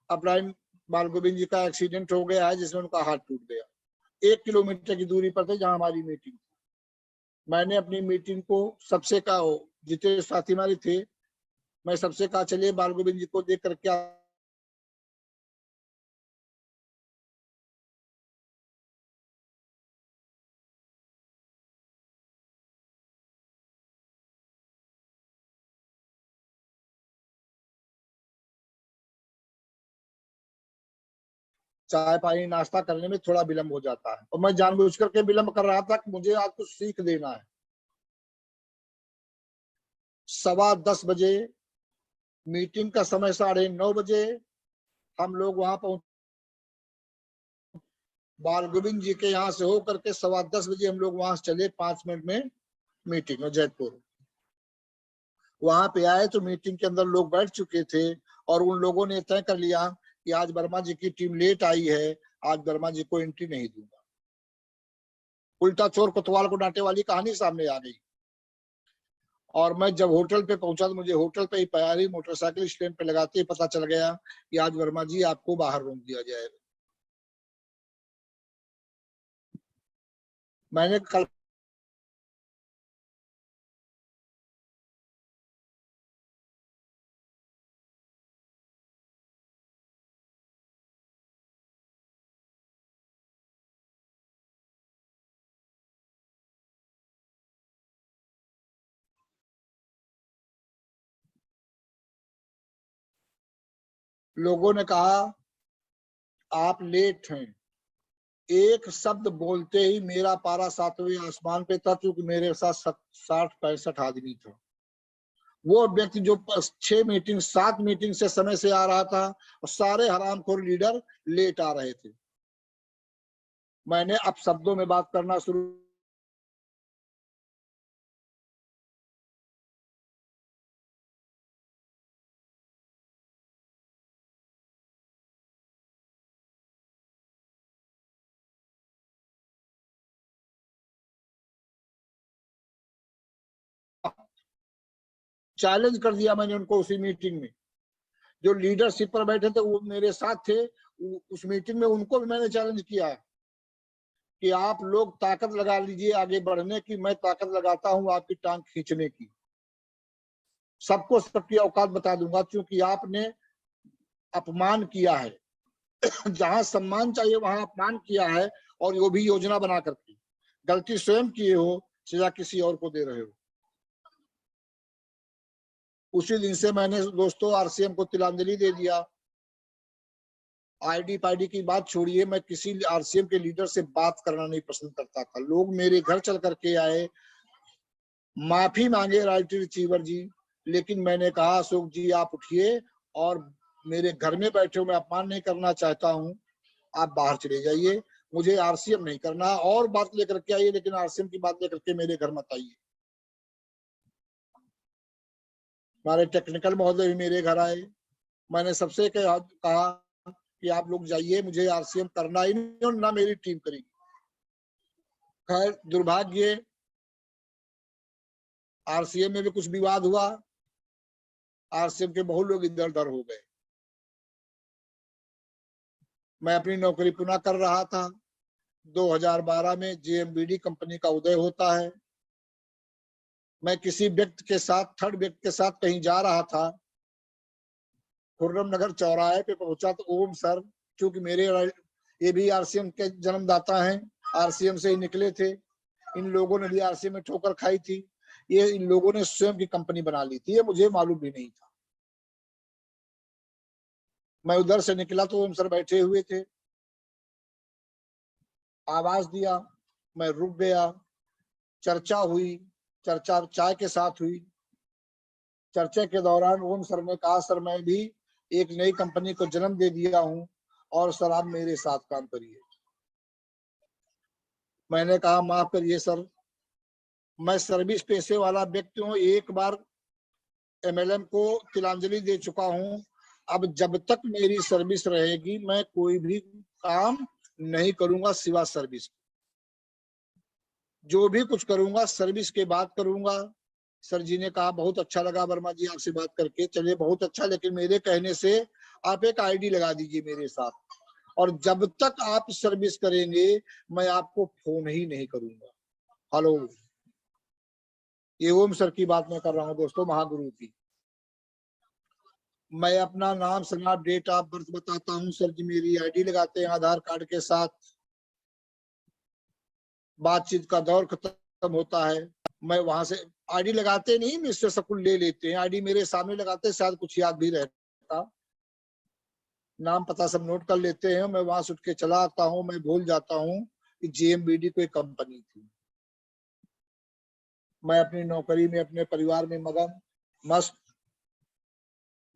Speaker 2: अपराइन बाल गोविंद जी का एक्सीडेंट हो गया है, जिसमें उनका हाथ टूट गया। 1 किलोमीटर की दूरी पर थे जहां हमारी मीटिंग। मैंने अपनी मीटिंग को सबसे कहा, जितने साथी हमारे थे, मैं सबसे कहा चलिए बाल गोविंद जी को देख करके चाय पानी नाश्ता करने में थोड़ा विलंब हो जाता है, और मैं जानबूझ करके विलंब कर रहा था कि मुझे आज कुछ सीख देना है। 10:15 बजे मीटिंग का समय 9:30 बजे हम लोग वहां पहुंचे। बाल गोविंद जी के यहाँ से हो करके 10:15 बजे हम लोग वहां से चले, 5 मिनट में मीटिंग में जयपुर। वहां पे आए तो मीटिंग के अंदर लोग बैठ चुके थे, और उन लोगों ने तय कर लिया कि आज वर्मा जी की टीम लेट आई है, आज वर्मा जी को एंट्री नहीं दूंगा। उल्टा चोर कोतवाल को डांटे वाली कहानी सामने आ गई। और मैं जब होटल पे पहुंचा तो मुझे होटल पे ही प्यारी मोटरसाइकिल स्टैंड पे लगाते ही पता चल गया कि आज वर्मा जी आपको बाहर रोक दिया जाएगा। मैंने कल लोगों ने कहा आप लेट हैं। एक शब्द बोलते ही मेरा पारा 7वें आसमान पे था, क्योंकि मेरे साथ 60-65 आदमी था। वो व्यक्ति जो 6 मीटिंग 7 मीटिंग से समय से आ रहा था, और सारे हरामखोर लीडर लेट आ रहे थे। मैंने अब शब्दों में बात करना शुरू। चैलेंज कर दिया मैंने उनको उसी मीटिंग में। जो लीडरशिप पर बैठे थे वो मेरे साथ थे, उस मीटिंग में उनको भी मैंने चैलेंज किया कि आप लोग ताकत लगा लीजिए आगे बढ़ने की, मैं ताकत लगाता हूं आपकी टांग खींचने की। सबको सबकी औकात बता दूंगा, क्योंकि आपने अपमान किया है। जहां सम्मान चाहिए वहां अपमान किया है, और वो भी योजना बना करके। गलती स्वयं किए हो, सजा किसी और को दे रहे हो। उसी दिन से मैंने दोस्तों आरसीएम को तिलांजलि दे दिया। आईडी पाईडी की बात छोड़िए, मैं किसी आरसीएम के लीडर से बात करना नहीं पसंद करता था। लोग मेरे घर चल करके आए, माफी मांगे राइट रिसीवर जी, लेकिन मैंने कहा अशोक जी आप उठिए, और मेरे घर में बैठे हो, मैं अपमान नहीं करना चाहता हूँ, आप बाहर चले जाइए, मुझे आरसीएम नहीं करना। और बात लेकर के आइए, लेकिन आरसीएम की बात लेकर के मेरे घर मत आइए। हमारे टेक्निकल महोदय भी मेरे घर आए। मैंने सबसे कहा कि आप लोग जाइए, मुझे आरसीएम करना ही नहीं, और ना मेरी टीम करेगी। खैर दुर्भाग्य, आरसीएम में भी कुछ विवाद हुआ, आरसीएम के बहुत लोग इधर उधर हो गए। मैं अपनी नौकरी पुनः कर रहा था। 2012 में जेएमबीडी कंपनी का उदय होता है। मैं किसी व्यक्ति के साथ, थर्ड व्यक्ति के साथ कहीं जा रहा था। खुर्रम नगर चौराहे पे पहुंचा तो ओम सर, क्योंकि मेरे ये भी आरसीएम के जन्मदाता हैं, आरसीएम से ही निकले थे। इन लोगों ने भी आरसीएम में ठोकर खाई थी। ये इन लोगों ने स्वयं की कंपनी बना ली थी, ये मुझे मालूम भी नहीं था। मैं उधर से निकला तो ओम सर बैठे हुए थे। आवाज दिया, मैं रुक गया। चर्चा हुई, चर्चा चाय के साथ हुई। चर्चा के दौरान ओम सर ने कहा सर मैं भी एक नई कंपनी को जन्म दे दिया हूं, और सर आप मेरे साथ काम करिए। मैंने कहा माफ करिए सर, मैं सर्विस पेशे वाला व्यक्ति हूँ, एक बार एमएलएम को तिलांजलि दे चुका हूँ। अब जब तक मेरी सर्विस रहेगी मैं कोई भी काम नहीं करूंगा सिवा सर्विस। जो भी कुछ करूंगा सर्विस के बाद करूंगा। सर जी ने कहा बहुत अच्छा लगा वर्मा जी आपसे बात करके, चलिए बहुत अच्छा, लेकिन मेरे कहने से आप एक आईडी लगा दीजिए मेरे साथ, और जब तक आप सर्विस करेंगे मैं आपको फोन ही नहीं करूंगा। हेलो, ये ओम सर की बात मैं कर रहा हूँ दोस्तों, महागुरु की। मैं अपना नाम सनाम डेट ऑफ बर्थ बताता हूँ, सर जी मेरी आईडी लगाते हैं आधार कार्ड के साथ। बातचीत का दौर खत्म होता है, मैं वहां से आईडी लगाते नहीं, मिस्टर शकुल ले लेते हैं आईडी मेरे सामने लगाते, शायद कुछ याद भी रहता, नाम पता सब नोट कर लेते हैं। मैं वहां से उठ के चला आता हूँ, मैं भूल जाता हूँ कि जेएमबीडी कोई कंपनी थी। मैं अपनी नौकरी में अपने परिवार में मगन मस्त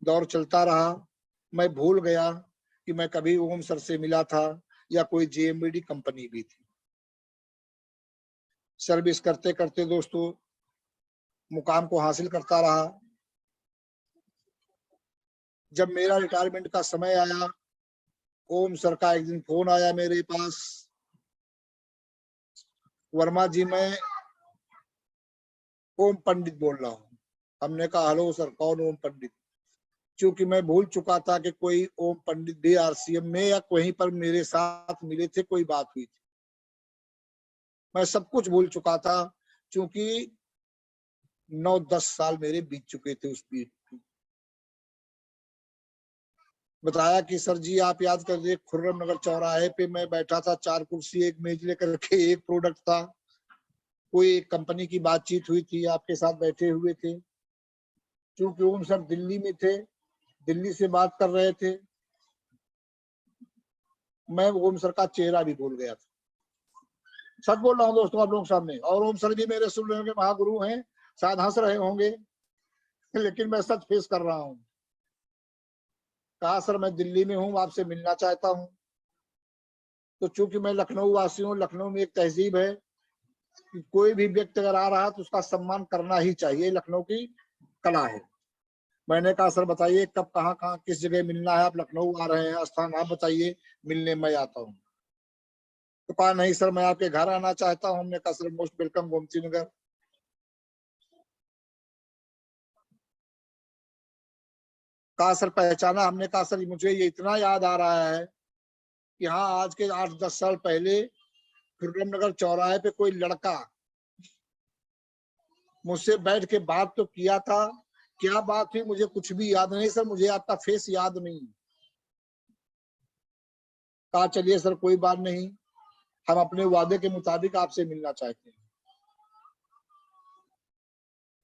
Speaker 2: दौर चलता रहा। मैं भूल गया कि मैं कभी ओम सर से मिला था या कोई जेएमबीडी कंपनी भी थी। सर्विस करते करते दोस्तों मुकाम को हासिल करता रहा। जब मेरा रिटायरमेंट का समय आया, ओम सर का एक दिन फोन आया मेरे पास, वर्मा जी मैं ओम पंडित बोल रहा हूँ। हमने कहा हेलो सर, कौन ओम पंडित? क्योंकि मैं भूल चुका था कि कोई ओम पंडित भी आरसीएम में या कहीं पर मेरे साथ मिले थे, कोई बात हुई थी, मैं सब कुछ भूल चुका था, क्योंकि 9-10 साल मेरे बीत चुके थे उस बीच। बताया कि सर जी आप याद कर लीजिए, खुर्रम नगर चौराहे पे मैं बैठा था, 4 कुर्सी एक मेज लेकर के, एक प्रोडक्ट था, कोई एक कंपनी की बातचीत हुई थी, आपके साथ बैठे हुए थे। क्योंकि ओम सर दिल्ली में थे, दिल्ली से बात कर रहे थे, मैं ओम सर का चेहरा भी भूल गया था। सच बोल रहा हूँ दोस्तों आप लोगों के सामने, और ओम सर भी मेरे सुन रहे होंगे, महागुरु हैं, शायद हंस रहे होंगे, लेकिन मैं सच फेस कर रहा हूँ। कहा सर मैं दिल्ली में हूँ, आपसे मिलना चाहता हूँ। तो चूंकि मैं लखनऊ वासी हूँ, लखनऊ में एक तहजीब है कि कोई भी व्यक्ति अगर आ रहा है तो उसका सम्मान करना ही चाहिए, लखनऊ की कला है। मैंने कहा सर बताइए कब कहाँ कहाँ किस जगह मिलना है, आप लखनऊ आ रहे हैं, स्थान आप बताइए, मिलने मैं आता हूँ। तो कहा नहीं सर मैं आपके घर आना चाहता हूँ। हमने कहा sir most welcome Gomti Nagar. कहा सर पहचाना? हमने कहा सर मुझे ये इतना याद आ रहा है कि हाँ आज के 8-10 साल पहले खुर्रम नगर चौराहे पे कोई लड़का मुझसे बैठ के बात तो किया था, क्या बात हुई मुझे कुछ भी याद नहीं सर, मुझे आपका फेस याद नहीं। कहा चलिए सर कोई बात नहीं, हम अपने वादे के मुताबिक आपसे मिलना चाहते हैं।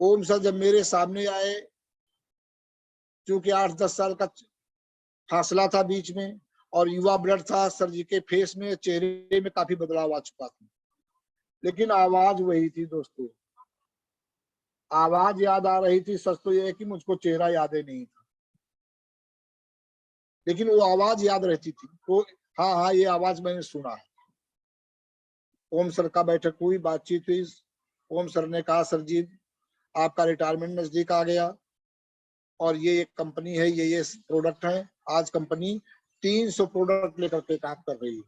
Speaker 2: ओम सर जब मेरे सामने आए, क्योंकि 8-10 साल का फासला था बीच में, और युवा ब्लड था सर जी के फेस में, चेहरे में काफी बदलाव आ चुका था, लेकिन आवाज वही थी दोस्तों, आवाज याद आ रही थी। सच तो यह है कि मुझको चेहरा याद ही नहीं था, लेकिन वो आवाज याद रहती थी। तो हाँ हाँ ये आवाज मैंने सुना है। ओम सर का बैठक हुई, बातचीत हुई। ओम सर ने कहा सर जी आपका रिटायरमेंट नजदीक आ गया, और ये एक कंपनी है, ये प्रोडक्ट है। आज कंपनी 300 प्रोडक्ट लेकर के काम कर रही है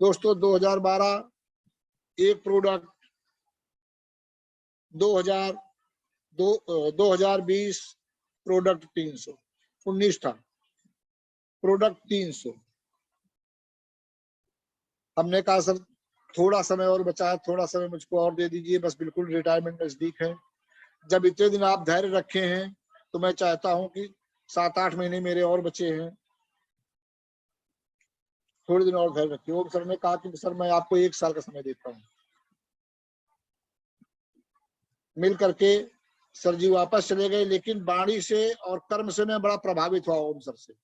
Speaker 2: दोस्तों। 2012 एक प्रोडक्ट, 2020 प्रोडक्ट 300, 19 था प्रोडक्ट 300। हमने कहा सर थोड़ा समय और बचा है, थोड़ा समय मुझको और दे दीजिए, बस बिल्कुल रिटायरमेंट नजदीक है। जब इतने दिन आप धैर्य रखे हैं तो मैं चाहता हूं कि 7-8 महीने मेरे और बचे हैं, थोड़े दिन और धैर्य रखिए। ओम सर ने कहा कि सर मैं आपको 1 साल का समय देता हूँ। मिल करके सर जी वापस चले गए, लेकिन वाणी से और कर्म से मैं बड़ा प्रभावित हुआ ओम सर से।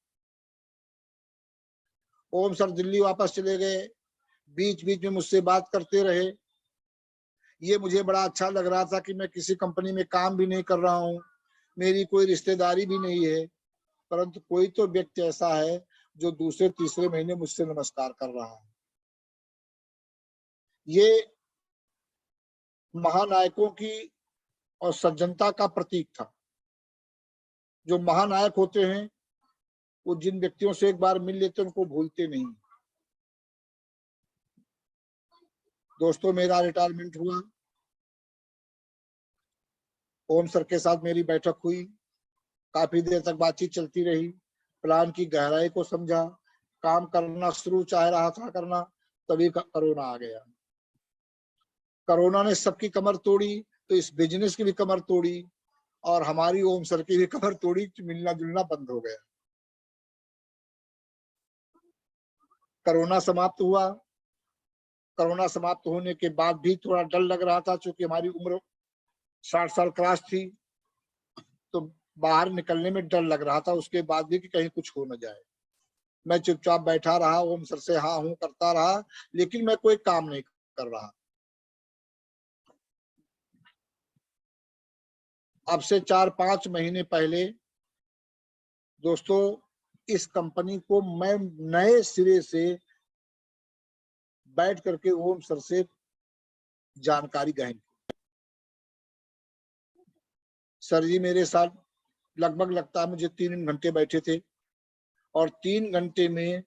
Speaker 2: ओम सर दिल्ली वापस चले गए, बीच बीच में मुझसे बात करते रहे। ये मुझे बड़ा अच्छा लग रहा था कि मैं किसी कंपनी में काम भी नहीं कर रहा हूँ, मेरी कोई रिश्तेदारी भी नहीं है, परंतु कोई तो व्यक्ति ऐसा है जो दूसरे तीसरे महीने मुझसे नमस्कार कर रहा है। ये महानायकों की और सज्जनता का प्रतीक था। जो महानायक होते हैं वो जिन व्यक्तियों से एक बार मिल लेते हैं उनको भूलते नहीं। दोस्तों मेरा रिटायरमेंट हुआ, ओम सर के साथ मेरी बैठक हुई, काफी देर तक बातचीत चलती रही, प्लान की गहराई को समझा, काम करना शुरू चाह रहा था करना, तभी कोरोना आ गया। कोरोना ने सबकी कमर तोड़ी, तो इस बिजनेस की भी कमर तोड़ी और हमारी ओम सर की भी कमर तोड़ी, मिलना जुलना बंद हो गया। कोरोना समाप्त हुआ। कोरोना समाप्त होने के बाद भी थोड़ा डर लग रहा था, क्योंकि हमारी उम्र 60 साल क्रॉस थी, तो बाहर निकलने में डर लग रहा था, उसके बाद भी कि कहीं कुछ हो न जाए। मैं चुपचाप बैठा रहा, ओम सर से हाँ हूं करता रहा, लेकिन मैं कोई काम नहीं कर रहा। अब से 4-5 महीने पहले दोस्तों इस कंपनी को मैं नए सिरे से बैठ करके ओम सर से जानकारी ग्रहण की। सर जी मेरे साथ लगभग लगता है मुझे 3 घंटे बैठे थे, और 3 घंटे में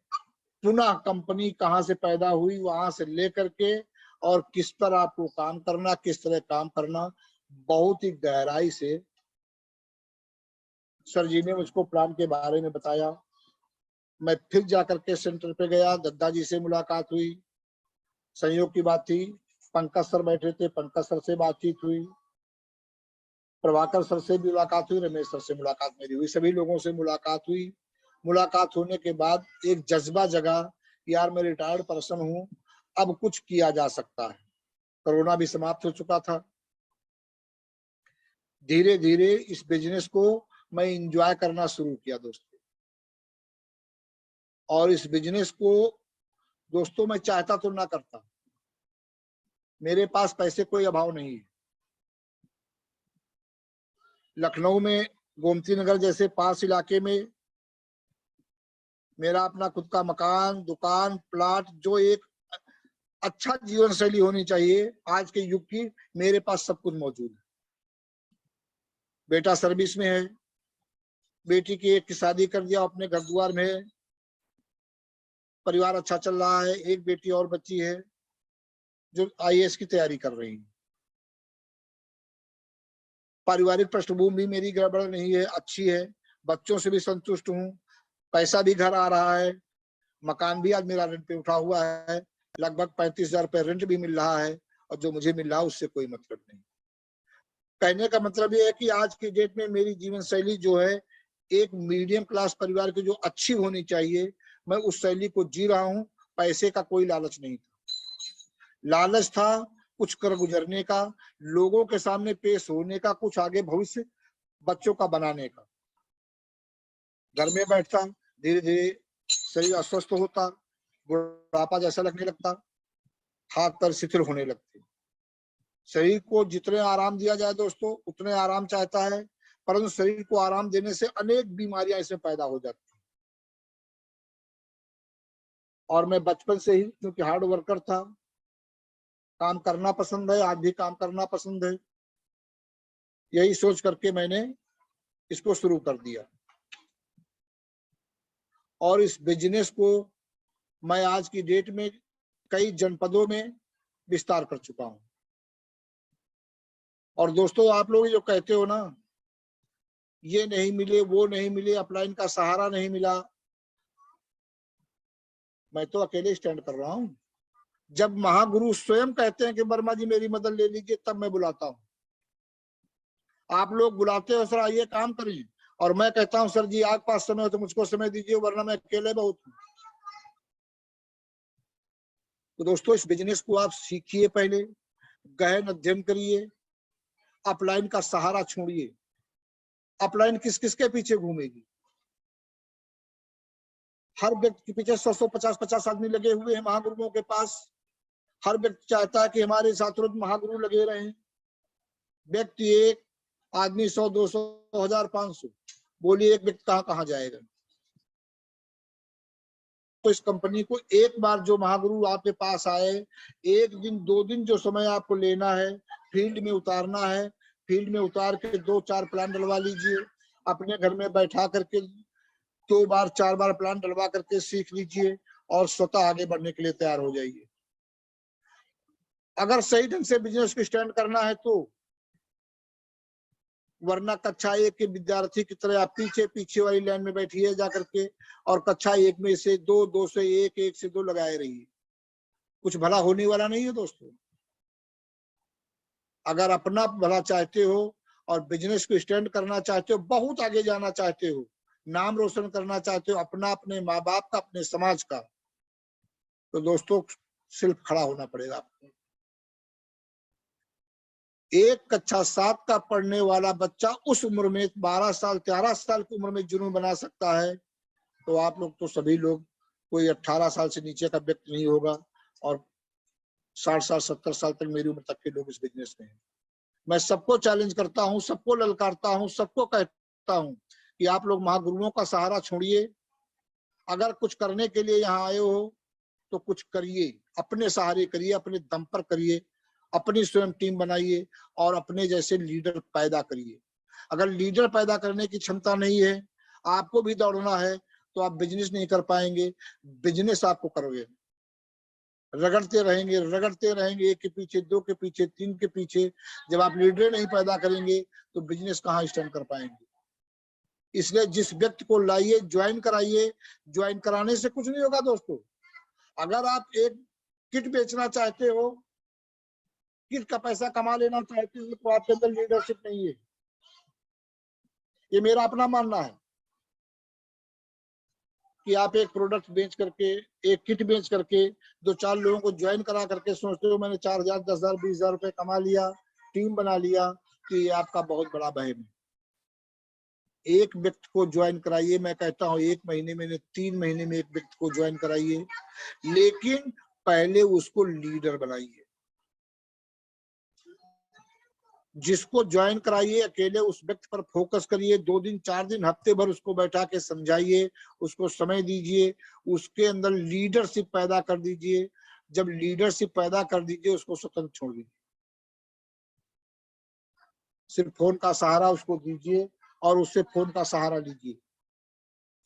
Speaker 2: पुनः कंपनी कहाँ से पैदा हुई, वहां से लेकर के और किस पर आपको काम करना, किस तरह काम करना, बहुत ही गहराई से सर जी ने मुझको प्लान के बारे में बताया। मैं फिर जाकर के सेंटर पे गया, दद्दा जी से मुलाकात हुई, संयोग की बात थी, पंकज सर बैठे थे, पंकज सर से बातचीत हुई, प्रभाकर सर से भी मुलाकात हुई, रमेश सर से मुलाकात मेरी हुई, सभी लोगों से मुलाकात हुई। मुलाकात होने के बाद एक जज्बा जगा, यार मैं रिटायर्ड पर्सन हूँ, अब कुछ किया जा सकता है। कोरोना भी समाप्त हो चुका था। धीरे धीरे इस बिजनेस को मैं एंजॉय करना शुरू किया दोस्तों, और इस बिजनेस को दोस्तों मैं चाहता तो ना करता, मेरे पास पैसे कोई अभाव नहीं है। लखनऊ में गोमती नगर जैसे पास इलाके में मेरा अपना खुद का मकान, दुकान, प्लाट, जो एक अच्छा जीवन शैली होनी चाहिए आज के युग की, मेरे पास सब कुछ मौजूद है। बेटा सर्विस में है, बेटी की एक की शादी कर दिया, अपने घर द्वार में है, परिवार अच्छा चल रहा है। एक बेटी और बच्ची है जो IAS की तैयारी कर रही है। पारिवारिक पृष्ठभूमि भी मेरी गड़बड़ नहीं है, अच्छी है, बच्चों से भी संतुष्ट हूँ, पैसा भी घर आ रहा है, मकान भी आज मेरा रेंट पे उठा हुआ है, लगभग 35,000 रुपए रेंट भी मिल रहा है, और जो मुझे मिल रहा है उससे कोई मतलब नहीं। कहने का मतलब ये है कि आज की डेट में मेरी जीवन शैली जो है एक मीडियम क्लास परिवार की जो अच्छी होनी चाहिए, मैं उस शैली को जी रहा हूँ। पैसे का कोई लालच नहीं था, लालच था कुछ कर गुजरने का, लोगों के सामने पेश होने का, कुछ आगे भविष्य बच्चों का बनाने का। घर में बैठता, धीरे धीरे शरीर अस्वस्थ होता, बुढ़ापा जैसा लगने लगता, हाथ पैर शिथिल होने लगते। शरीर को जितने आराम दिया जाए दोस्तों उतने आराम चाहता है, परंतु शरीर को आराम देने से अनेक बीमारियां इसमें पैदा हो जाती हैं। और मैं बचपन से ही क्योंकि हार्ड वर्कर था, काम करना पसंद है, आज भी काम करना पसंद है, यही सोच करके मैंने इसको शुरू कर दिया, और इस बिजनेस को मैं आज की डेट में कई जनपदों में विस्तार कर चुका हूं। और दोस्तों आप लोग जो कहते हो ना, ये नहीं मिले, वो नहीं मिले, अपलाइन का सहारा नहीं मिला, मैं तो अकेले स्टैंड कर रहा हूं। जब महागुरु स्वयं कहते हैं कि वर्मा जी मेरी मदद ले लीजिए, तब मैं बुलाता हूं। आप लोग बुलाते हो सर आइए काम करिए, और मैं कहता हूं सर जी आपके पास समय हो तो मुझको समय दीजिए, वरना मैं अकेले बहुत हूं। तो दोस्तों इस बिजनेस को आप सीखिए, पहले गहन अध्ययन करिए, अपलाइन का सहारा छोड़िए। अपलाइन किस किस के पीछे घूमेगी? हर व्यक्ति के पीछे 100 50 आदमी लगे हुए हैं महागुरुओं के पास। हर व्यक्ति चाहता है कि हमारे साथ रोज महागुरु लगे रहें। व्यक्ति एक, आदमी 100 200 1000 500, बोलिए एक व्यक्ति कहाँ कहाँ जाएगा? तो इस कंपनी को एक बार जो महागुरु आपके पास आए, 1 दिन 2 दिन जो समय आपको लेना है, फील्ड में उतारना है, फील्ड में उतार के 2-4 प्लान डलवा लीजिए, अपने घर में बैठा करके 2 बार 4 बार प्लान डलवा करके सीख लीजिए, और स्वतः आगे बढ़ने के लिए तैयार हो जाइए। अगर सही ढंग से बिजनेस को स्टैंड करना है तो, वरना कक्षा 1 के विद्यार्थी की तरह आप पीछे पीछे वाली लाइन में बैठिए जाकर के, और कक्षा 1 में से 2, 2 से 1, 1 से 2 लगाए रहिए। कुछ भला होने वाला नहीं है दोस्तों। अगर अपना भला चाहते हो और बिजनेस को स्टैंड करना चाहते हो, बहुत आगे जाना चाहते हो, नाम रोशन करना चाहते हो अपना, अपने माँ बाप का, अपने समाज का, तो दोस्तों सिर्फ खड़ा होना पड़ेगा आपको। एक कक्षा 7 का पढ़ने वाला बच्चा उस उम्र में 12 साल 13 साल की उम्र में जुनून बना सकता है, तो आप लोग तो सभी लोग, कोई 18 साल से नीचे का व्यक्ति नहीं होगा, और 60 साल 70 साल तक मेरी उम्र तक के लोग इस बिजनेस में हैं। मैं सबको चैलेंज करता हूं, सबको ललकारता हूं, सबको कहता हूं कि आप लोग महागुरुओं का सहारा छोड़िए। अगर कुछ करने के लिए यहाँ आए हो तो कुछ करिए, अपने सहारे करिए, अपने दम पर करिए, अपनी स्वयं टीम बनाइए और अपने जैसे लीडर पैदा करिए। अगर लीडर पैदा करने की क्षमता नहीं है, आपको भी दौड़ना है, तो आप बिजनेस नहीं कर पाएंगे। बिजनेस आपको करोगे, रगड़ते रहेंगे, 1 के पीछे 2 के पीछे 3 के पीछे। जब आप लीडर नहीं पैदा करेंगे तो बिजनेस कहाँ स्टैंड कर पाएंगे। इसलिए जिस व्यक्ति को लाइए, ज्वाइन कराइए। ज्वाइन कराने से कुछ नहीं होगा दोस्तों। अगर आप एक किट बेचना चाहते हो, किट का पैसा कमा लेना चाहते हो, तो आपके अंदर लीडरशिप नहीं है। ये मेरा अपना मानना है कि आप एक प्रोडक्ट बेच करके, एक किट बेच करके 2-4 लोगों को ज्वाइन करा करके सोचते हो मैंने 4,000, 10,000, 20,000 रुपए कमा लिया, टीम बना लिया, तो ये आपका बहुत बड़ा वहम है। एक व्यक्ति को ज्वाइन कराइए, मैं कहता हूँ 1 महीने में, 3 महीने में एक व्यक्ति को ज्वाइन कराइए, लेकिन पहले उसको लीडर बनाइए। जिसको ज्वाइन कराइए अकेले उस व्यक्ति पर फोकस करिए, 2 दिन 4 दिन हफ्ते भर उसको बैठा के समझाइए, उसको समय दीजिए, उसके अंदर लीडरशिप पैदा कर दीजिए। जब लीडरशिप पैदा कर दीजिए, उसको स्वतंत्र छोड़ दीजिए। सिर्फ फोन का सहारा उसको दीजिए और उससे फोन का सहारा लीजिए।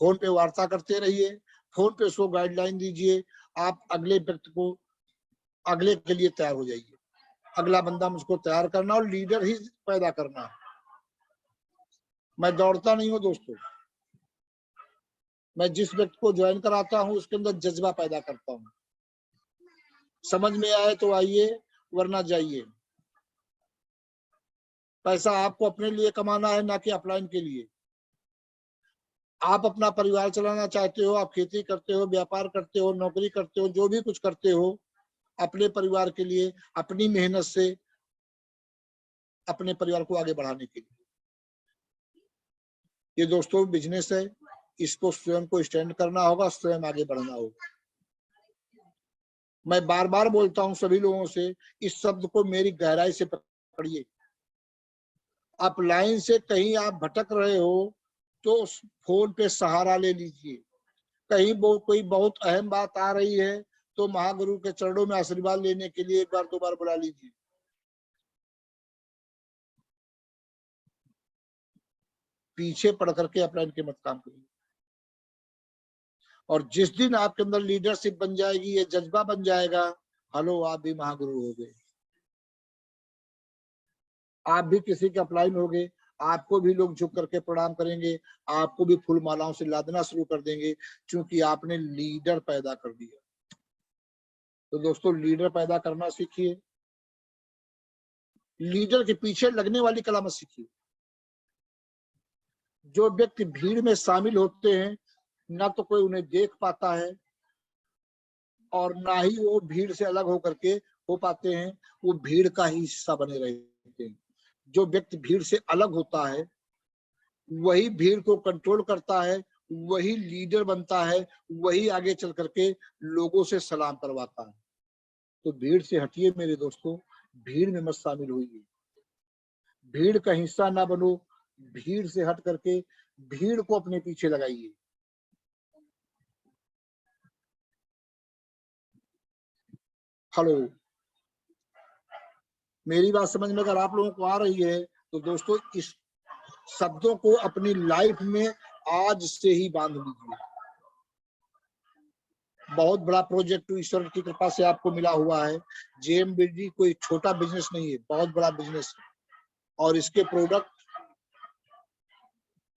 Speaker 2: फोन पे वार्ता करते रहिए, फोन पे उसको गाइडलाइन दीजिए। आप अगले व्यक्ति को, अगले के लिए तैयार हो जाइए। अगला बंदा मुझको तैयार करना और लीडर ही पैदा करना। मैं दौड़ता नहीं हूँ दोस्तों, मैं जिस व्यक्ति को ज्वाइन कराता हूँ उसके अंदर जज्बा पैदा करता हूँ। समझ में आए तो आइए, वरना जाइए। पैसा आपको अपने लिए कमाना है, ना कि अपलाइन के लिए। आप अपना परिवार चलाना चाहते हो, आप खेती करते हो, व्यापार करते हो, नौकरी करते हो, जो भी कुछ करते हो अपने परिवार के लिए, अपनी मेहनत से अपने परिवार को आगे बढ़ाने के लिए। ये दोस्तों बिजनेस है, इसको स्वयं को स्टैंड करना होगा, स्वयं आगे बढ़ना होगा। मैं बार बार बोलता हूं सभी लोगों से, इस शब्द को मेरी गहराई से पकड़िए। आप लाइन से कहीं आप भटक रहे हो तो फोन पे सहारा ले लीजिए। कहीं कोई बहुत अहम बात आ रही है तो महागुरु के चरणों में आशीर्वाद लेने के लिए 1 बार 2 बार बुला लीजिए। पीछे पड़ करके अपलाइन के मत काम करिए। और जिस दिन आपके अंदर लीडरशिप बन जाएगी, ये जज्बा बन जाएगा, हेलो आप भी महागुरु हो गए, आप भी किसी के अपलाइन हो गए, आपको भी लोग झुक करके प्रणाम करेंगे, आपको भी फूल मालाओं से लादना शुरू कर देंगे, क्योंकि आपने लीडर पैदा कर दिया। तो दोस्तों लीडर पैदा करना सीखिए, लीडर के पीछे लगने वाली कला मत सीखिए। जो व्यक्ति भीड़ में शामिल होते हैं, ना तो कोई उन्हें देख पाता है और ना ही वो भीड़ से अलग होकर के हो पाते हैं, वो भीड़ का ही हिस्सा बने रहते हैं। जो व्यक्ति भीड़ से अलग होता है वही भीड़ को कंट्रोल करता है, वही लीडर बनता है, वही आगे चल करके लोगों से सलाम करवाता है। तो भीड़ से हटिए मेरे दोस्तों, भीड़ में मत शामिल होइए, भीड़ का हिस्सा ना बनो, भीड़ से हट करके भीड़ को अपने पीछे लगाइए। हेलो, मेरी बात समझ में अगर आप लोगों को आ रही है तो दोस्तों इस शब्दों को अपनी लाइफ में आज से ही बांध लीजिए। बहुत बड़ा प्रोजेक्ट ईश्वर की कृपा से आपको मिला हुआ है। जेएमबीडी कोई छोटा बिजनेस नहीं है, बहुत बड़ा बिजनेस है। और इसके प्रोडक्ट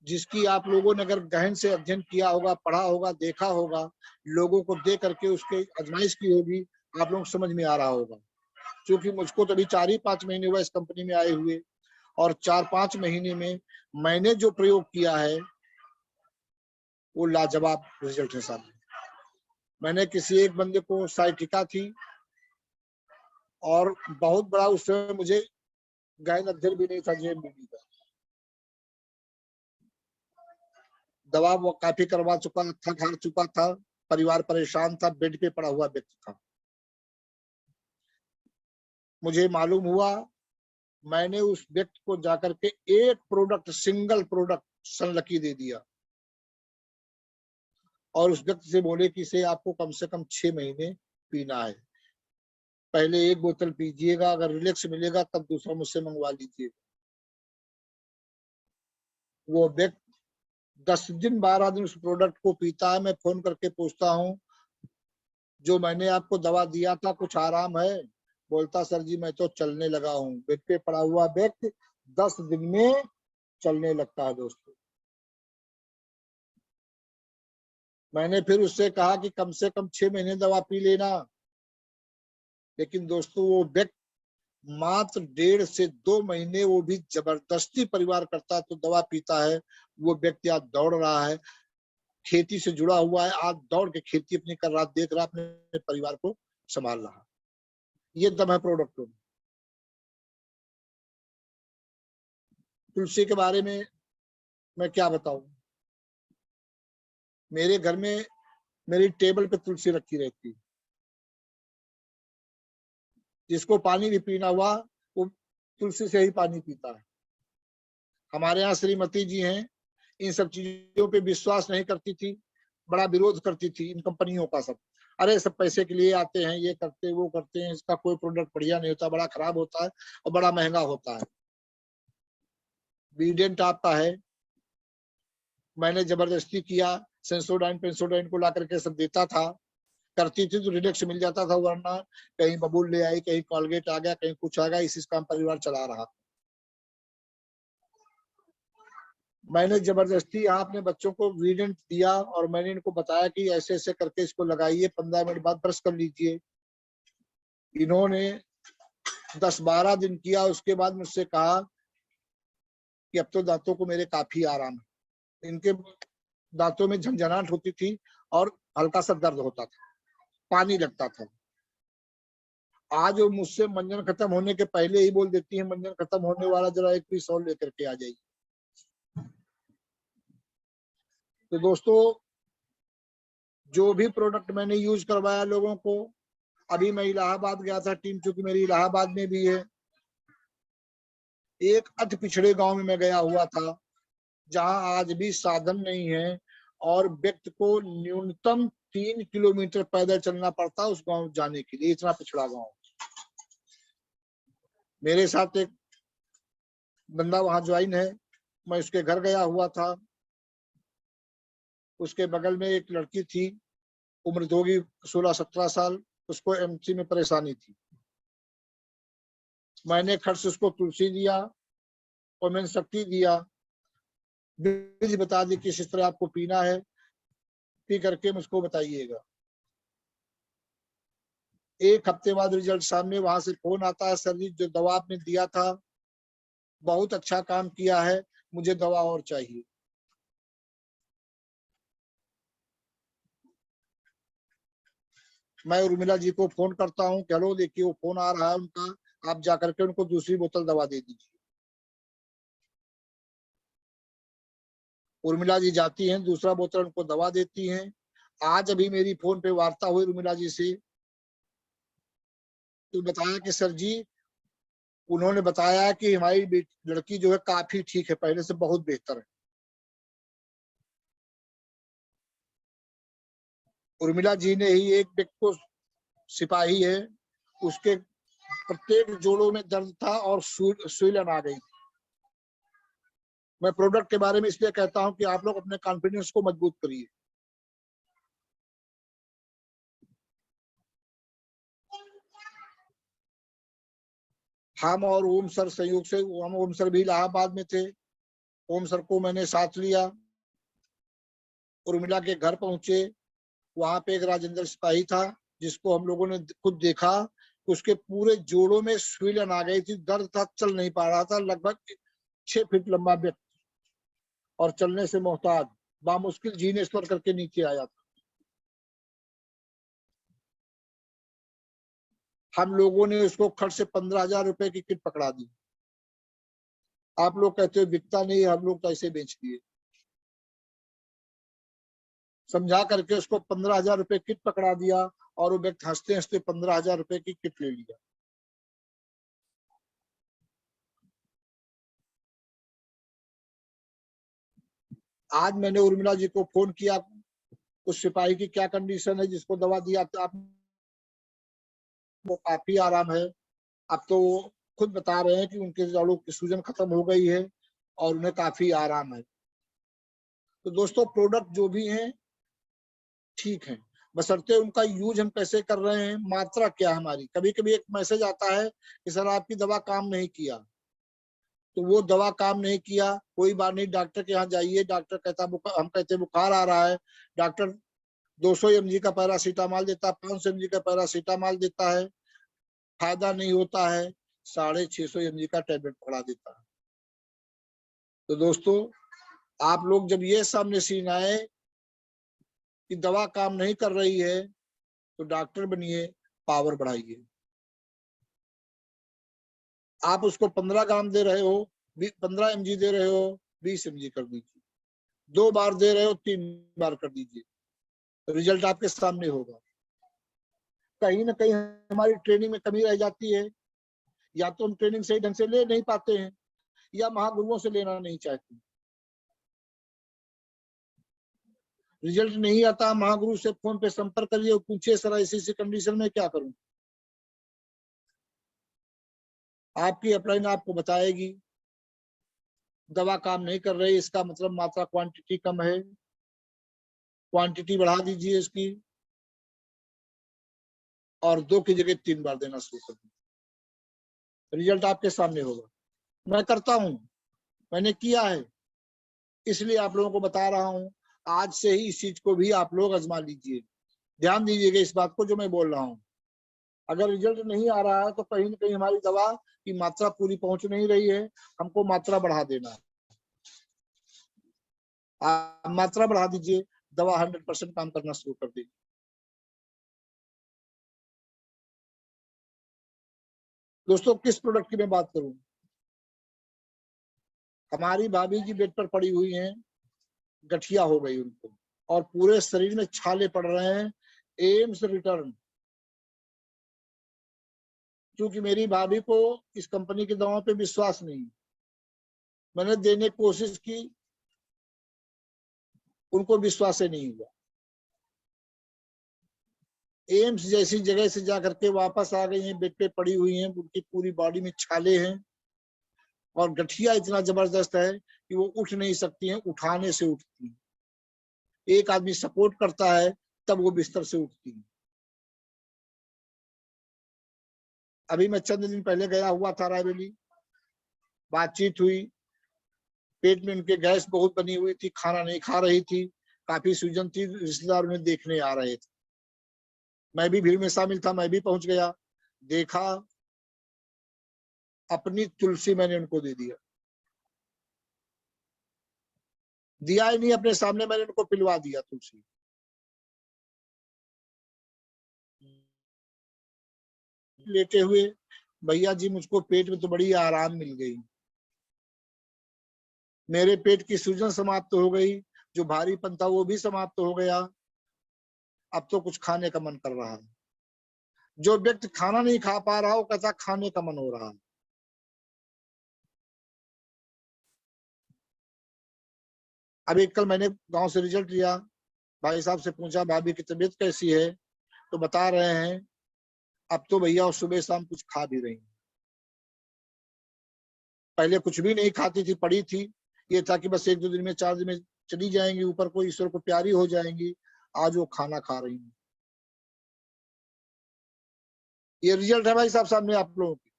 Speaker 2: जिसकी आप लोगों ने अगर गहन से अध्ययन किया होगा, पढ़ा होगा, देखा होगा, लोगों को दे करके उसके आजमाइश की होगी, आप लोग समझ में आ रहा होगा। क्योंकि मुझको तो अभी 4 ही 5 महीने हुआ इस कंपनी में आए हुए, और 4-5 महीने में मैंने जो प्रयोग किया है वो लाजवाब रिजल्ट है साहब। मैंने किसी एक बंदे को साइटिका थी और बहुत बड़ा उस समय मुझे गहन अध्ययन भी नहीं था जेएमबीडी का। दवा वो काफी करवा चुका था, हार चुका था, परिवार परेशान था, बेड पे पड़ा हुआ व्यक्ति था। मुझे मालूम हुआ, मैंने उस व्यक्ति को जाकर के एक प्रोडक्ट, सिंगल प्रोडक्ट सनलकी दे दिया और उस व्यक्ति से बोले कि इसे आपको कम से कम 6 महीने पीना है। पहले 1 बोतल पीजिएगा, अगर रिलैक्स मिलेगा तब दूसरा मुझसे मंगवा लीजिए। वो व्यक्ति 10 दिन 12 दिन उस प्रोडक्ट को पीता है। मैं फोन करके पूछता हूँ, जो मैंने आपको दवा दिया था कुछ आराम है? बोलता सर जी मैं तो चलने लगा हूँ। बेड पे पड़ा हुआ व्यक्ति 10 दिन में चलने लगता है दोस्तों। मैंने फिर उससे कहा कि कम से कम 6 महीने दवा पी लेना, लेकिन दोस्तों वो व्यक्ति मात्र 1.5 से 2 महीने, वो भी जबरदस्ती परिवार करता है तो दवा पीता है। वो व्यक्ति आज दौड़ रहा है, खेती से जुड़ा हुआ है, आज दौड़ के खेती अपनी कर रहा, देख रहा, अपने परिवार को संभाल रहा। ये दम है प्रोडक्ट में। तुलसी के बारे में मैं क्या बताऊं, मेरे घर में मेरी टेबल पे तुलसी रखी रहती है। जिसको पानी भी पीना हुआ वो तुलसी से ही पानी पीता है। हमारे यहाँ श्रीमती जी हैं, इन सब चीजों पे विश्वास नहीं करती थी, बड़ा विरोध करती थी इन कंपनियों का। सब अरे सब पैसे के लिए आते हैं, ये करते वो करते हैं, इसका कोई प्रोडक्ट बढ़िया नहीं होता, बड़ा खराब होता है और बड़ा महंगा होता है। बीडेंट आपका है, मैंने जबरदस्ती किया, सेंसोडाइन पेंसोडाइन को ला करके सब देता था, करती थी तो रिलैक्स मिल जाता था, वरना कहीं बबूल ले आई, कहीं कॉलगेट आ गया, कहीं कुछ आ गया, इसी काम परिवार चला रहा। मैंने जबरदस्ती यहाँ अपने बच्चों को वीडेंट दिया और मैंने इनको बताया कि ऐसे ऐसे करके इसको लगाइए, 15 मिनट बाद ब्रश कर लीजिए। इन्होंने 10-12 दिन किया, उसके बाद मुझसे कहा कि अब तो दांतों को मेरे काफी आराम है। इनके दांतों में झंझनाहट होती थी और हल्का सा दर्द होता था, पानी लगता था। आज वो मुझसे मंजन खत्म होने के पहले ही बोल देती है, मंजन खत्म होने वाला, जरा 1 पीस और लेकर के आ जाइए। तो दोस्तों, जो भी प्रोडक्ट मैंने यूज करवाया लोगों को, अभी मैं इलाहाबाद गया था, टीम चूंकि मेरी इलाहाबाद में भी है, एक अति पिछड़े गांव में मैं गया हुआ था, जहां आज भी साधन नहीं है और व्यक्ति को न्यूनतम 3 किलोमीटर पैदल चलना पड़ता है उस गांव जाने के लिए, इतना पिछड़ा गांव। मेरे साथ एक बंदा वहां ज्वाइन है, मैं उसके घर गया हुआ था। उसके बगल में एक लड़की थी, उम्र होगी 16-17 साल, उसको एमसी में परेशानी थी। मैंने खर्च उसको तुलसी दिया और मैंने शक्ति दिया, विधि बता दी किस तरह आपको पीना है, पी करके मुझको बताइएगा। 1 हफ्ते बाद रिजल्ट सामने, वहां से फोन आता है, सर जी जो दवा आपने दिया था बहुत अच्छा काम किया है, मुझे दवा और चाहिए। मैं उर्मिला जी को फोन करता हूँ, चलो देखिए वो फोन आ रहा है उनका, आप जाकर के उनको दूसरी बोतल दवा दे दीजिए। उर्मिला जी जाती हैं, दूसरा बोतल उनको दवा देती हैं। आज अभी मेरी फोन पे वार्ता हुई उर्मिला जी से, तो बताया कि सर जी, उन्होंने बताया कि हमारी लड़की जो है काफी ठीक है, पहले से बहुत बेहतर है। उर्मिला जी ने ही एक व्यक्ति को, सिपाही है, उसके प्रत्येक जोड़ों में दर्द था और सूजन आ गई। मैं प्रोडक्ट के बारे में इसलिए कहता हूं कि आप लोग अपने कॉन्फिडेंस को मजबूत करिए। हम और ओम सर संयोग से, हम ओम सर भी इलाहाबाद में थे, ओम सर को मैंने साथ लिया, उर्मिला के घर पहुंचे। वहां पे एक राजेंद्र सिपाही था जिसको हम लोगों ने खुद देखा, उसके पूरे जोड़ों में स्वीलन आ गई थी, दर्द था, चल नहीं पा रहा था। लगभग 6 फीट लंबा व्यक्ति और चलने से मोहताज, बामुश्किल जीनेश्वर करके नीचे आया था। हम लोगों ने उसको खर्च से 15,000 रुपए की किट पकड़ा दी। आप लोग कहते हो बिकता नहीं, हम लोग तो ऐसे बेच दिए। समझा करके उसको 15,000 रुपए किट पकड़ा दिया और वो व्यक्ति हंसते हंसते 15,000 रुपए की किट ले लिया। आज मैंने उर्मिला जी को फोन किया, उस सिपाही की क्या कंडीशन है जिसको दवा दिया था आप, वो काफी आराम है। अब तो वो खुद बता रहे हैं कि उनके जोड़ों की सूजन खत्म हो गई है और उन्हें काफी आराम है। तो दोस्तों, प्रोडक्ट जो भी हैं ठीक है, बशर्ते उनका यूज हम कैसे कर रहे हैं, मात्रा क्या है हमारी। कभी कभी एक मैसेज आता है कि सर आपकी दवा काम नहीं किया, तो वो दवा काम नहीं किया, कोई बात नहीं, डॉक्टर के यहाँ जाइए। डॉक्टर कहता हम कहते बुखार आ रहा है, डॉक्टर 200 mg का पैरासीटामॉल देता है, 500 mg का पैरासीटामॉल देता है, फायदा नहीं होता है, 650 mg का टैबलेट पकड़ा देता है। तो दोस्तों, आप लोग जब ये सामने सीन आए कि दवा काम नहीं कर रही है, तो डॉक्टर बनिए, पावर बढ़ाइए। आप उसको 15 ग्राम दे रहे हो, 15 mg दे रहे हो, 20 mg कर दीजिए। 2 बार दे रहे हो, 3 बार कर दीजिए, रिजल्ट आपके सामने होगा। कहीं ना कहीं हमारी ट्रेनिंग में कमी रह जाती है, या तो हम ट्रेनिंग सही ढंग से ले नहीं पाते हैं, या महागुरुओं से लेना नहीं चाहते। रिजल्ट नहीं आता, महागुरु से फोन पे संपर्क करिए, पूछिए सर ऐसी कंडीशन में क्या करूं। आपकी अपलाइन आपको बताएगी दवा काम नहीं कर रही, इसका मतलब मात्रा क्वांटिटी कम है, क्वांटिटी बढ़ा दीजिए इसकी, और 2 की जगह 3 बार देना शुरू कर दीजिए, रिजल्ट आपके सामने होगा। मैं करता हूं, मैंने किया है, इसलिए आप लोगों को बता रहा हूं। आज से ही इस चीज को भी आप लोग आजमा लीजिए, ध्यान दीजिएगा इस बात को जो मैं बोल रहा हूं। अगर रिजल्ट नहीं आ रहा है तो कहीं ना कहीं हमारी दवा की मात्रा पूरी पहुंच नहीं रही है, हमको मात्रा बढ़ा देना है। आप मात्रा बढ़ा दीजिए, दवा 100% काम करना शुरू कर देगी। दोस्तों, किस प्रोडक्ट की मैं बात करूं, हमारी भाभी जी बेड पर पड़ी हुई हैं, गठिया हो गई उनको और पूरे शरीर में छाले पड़ रहे हैं। एम्स रिटर्न, क्योंकि मेरी भाभी को इस कंपनी की दवाओं पे विश्वास नहीं, मैंने देने की कोशिश की, उनको विश्वास ही नहीं हुआ। एम्स जैसी जगह से जाकर के वापस आ गई हैं, बेड पे पड़ी हुई हैं, उनकी पूरी बॉडी में छाले हैं और गठिया इतना जबरदस्त है कि वो उठ नहीं सकती हैं, उठाने से उठती हैं। एक आदमी सपोर्ट करता है तब वो बिस्तर से उठती हैं। अभी मैं चंद दिन पहले गया हुआ था रायबरेली, बातचीत हुई, पेट में उनके गैस बहुत बनी हुई थी, खाना नहीं खा रही थी, काफी सूजन थी, रिश्तेदार उन्हें देखने आ रहे थे। मैं भी भीड़ में शामिल था, मैं भी पहुंच गया, देखा, अपनी तुलसी मैंने उनको दे दिया, दिया ही नहीं, अपने सामने मैंने उनको पिलवा दिया तुलसी। लेटे हुए, भैया जी मुझको पेट में तो बड़ी आराम मिल गई, मेरे पेट की सूजन समाप्त हो गई, जो भारीपन था वो भी समाप्त हो गया, अब तो कुछ खाने का मन कर रहा है। जो व्यक्ति खाना नहीं खा पा रहा, वो कहता खाने का मन हो रहा है। अभी कल मैंने गांव से रिजल्ट लिया, भाई साहब से पूछा भाभी की तबीयत कैसी है, तो बता रहे हैं अब तो भैया सुबह शाम कुछ खा भी रही, पहले कुछ भी नहीं खाती थी, पड़ी थी, ये था कि बस 1-2 दिन में 4 दिन में चली जाएंगी ऊपर को, ईश्वर को प्यारी हो जाएंगी। आज वो खाना खा रही है। ये रिजल्ट है भाई साहब सामने आप लोगों की।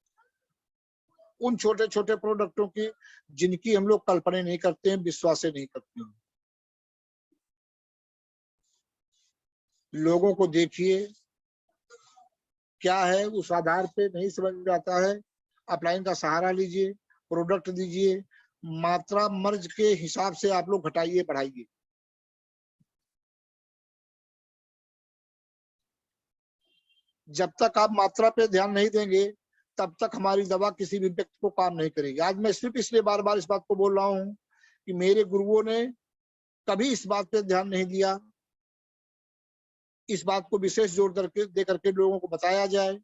Speaker 2: उन छोटे छोटे प्रोडक्टों की जिनकी हम लोग कल्पना नहीं करते हैं, विश्वास नहीं करते हैं। लोगों को देखिए क्या है, उस आधार पे नहीं समझ में आता है, अपलाइन का सहारा लीजिए, प्रोडक्ट दीजिए, मात्रा मर्ज के हिसाब से आप लोग घटाइए बढ़ाइए। जब तक आप मात्रा पे ध्यान नहीं देंगे तब तक हमारी दवा किसी भी व्यक्ति को काम नहीं करेगी। आज मैं सिर्फ इसलिए बार बार इस बात को बोल रहा हूं कि मेरे गुरुओं ने कभी इस बात पे ध्यान नहीं दिया। इस बात को विशेष जोर दे करके लोगों को बताया जाए,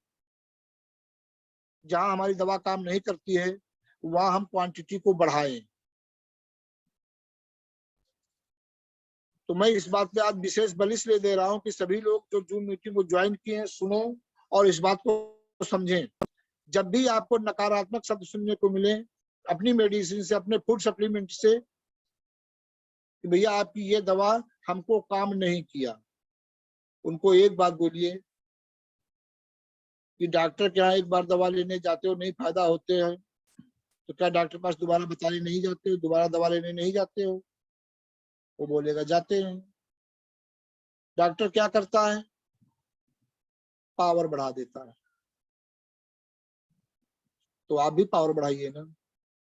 Speaker 2: जहां हमारी दवा काम नहीं करती है वहां हम क्वांटिटी को बढ़ाएं। तो मैं इस बात पे आज विशेष बल इसलिए दे रहा हूं कि सभी लोग जो जूम मीटिंग को ज्वाइन किए हैं सुनो और इस बात को समझें। जब भी आपको नकारात्मक शब्द सुनने को मिले अपनी मेडिसिन से, अपने फूड सप्लीमेंट से, कि भैया आपकी ये दवा हमको काम नहीं किया, उनको एक बात बोलिए कि डॉक्टर के यहाँ एक बार दवा लेने जाते हो नहीं फायदा होते हैं तो क्या डॉक्टर पास दोबारा बताने नहीं जाते हो, दोबारा दवा लेने नहीं जाते हो? वो बोलेगा जाते हैं। डॉक्टर क्या करता है? पावर बढ़ा देता है। तो आप भी पावर बढ़ाइए ना।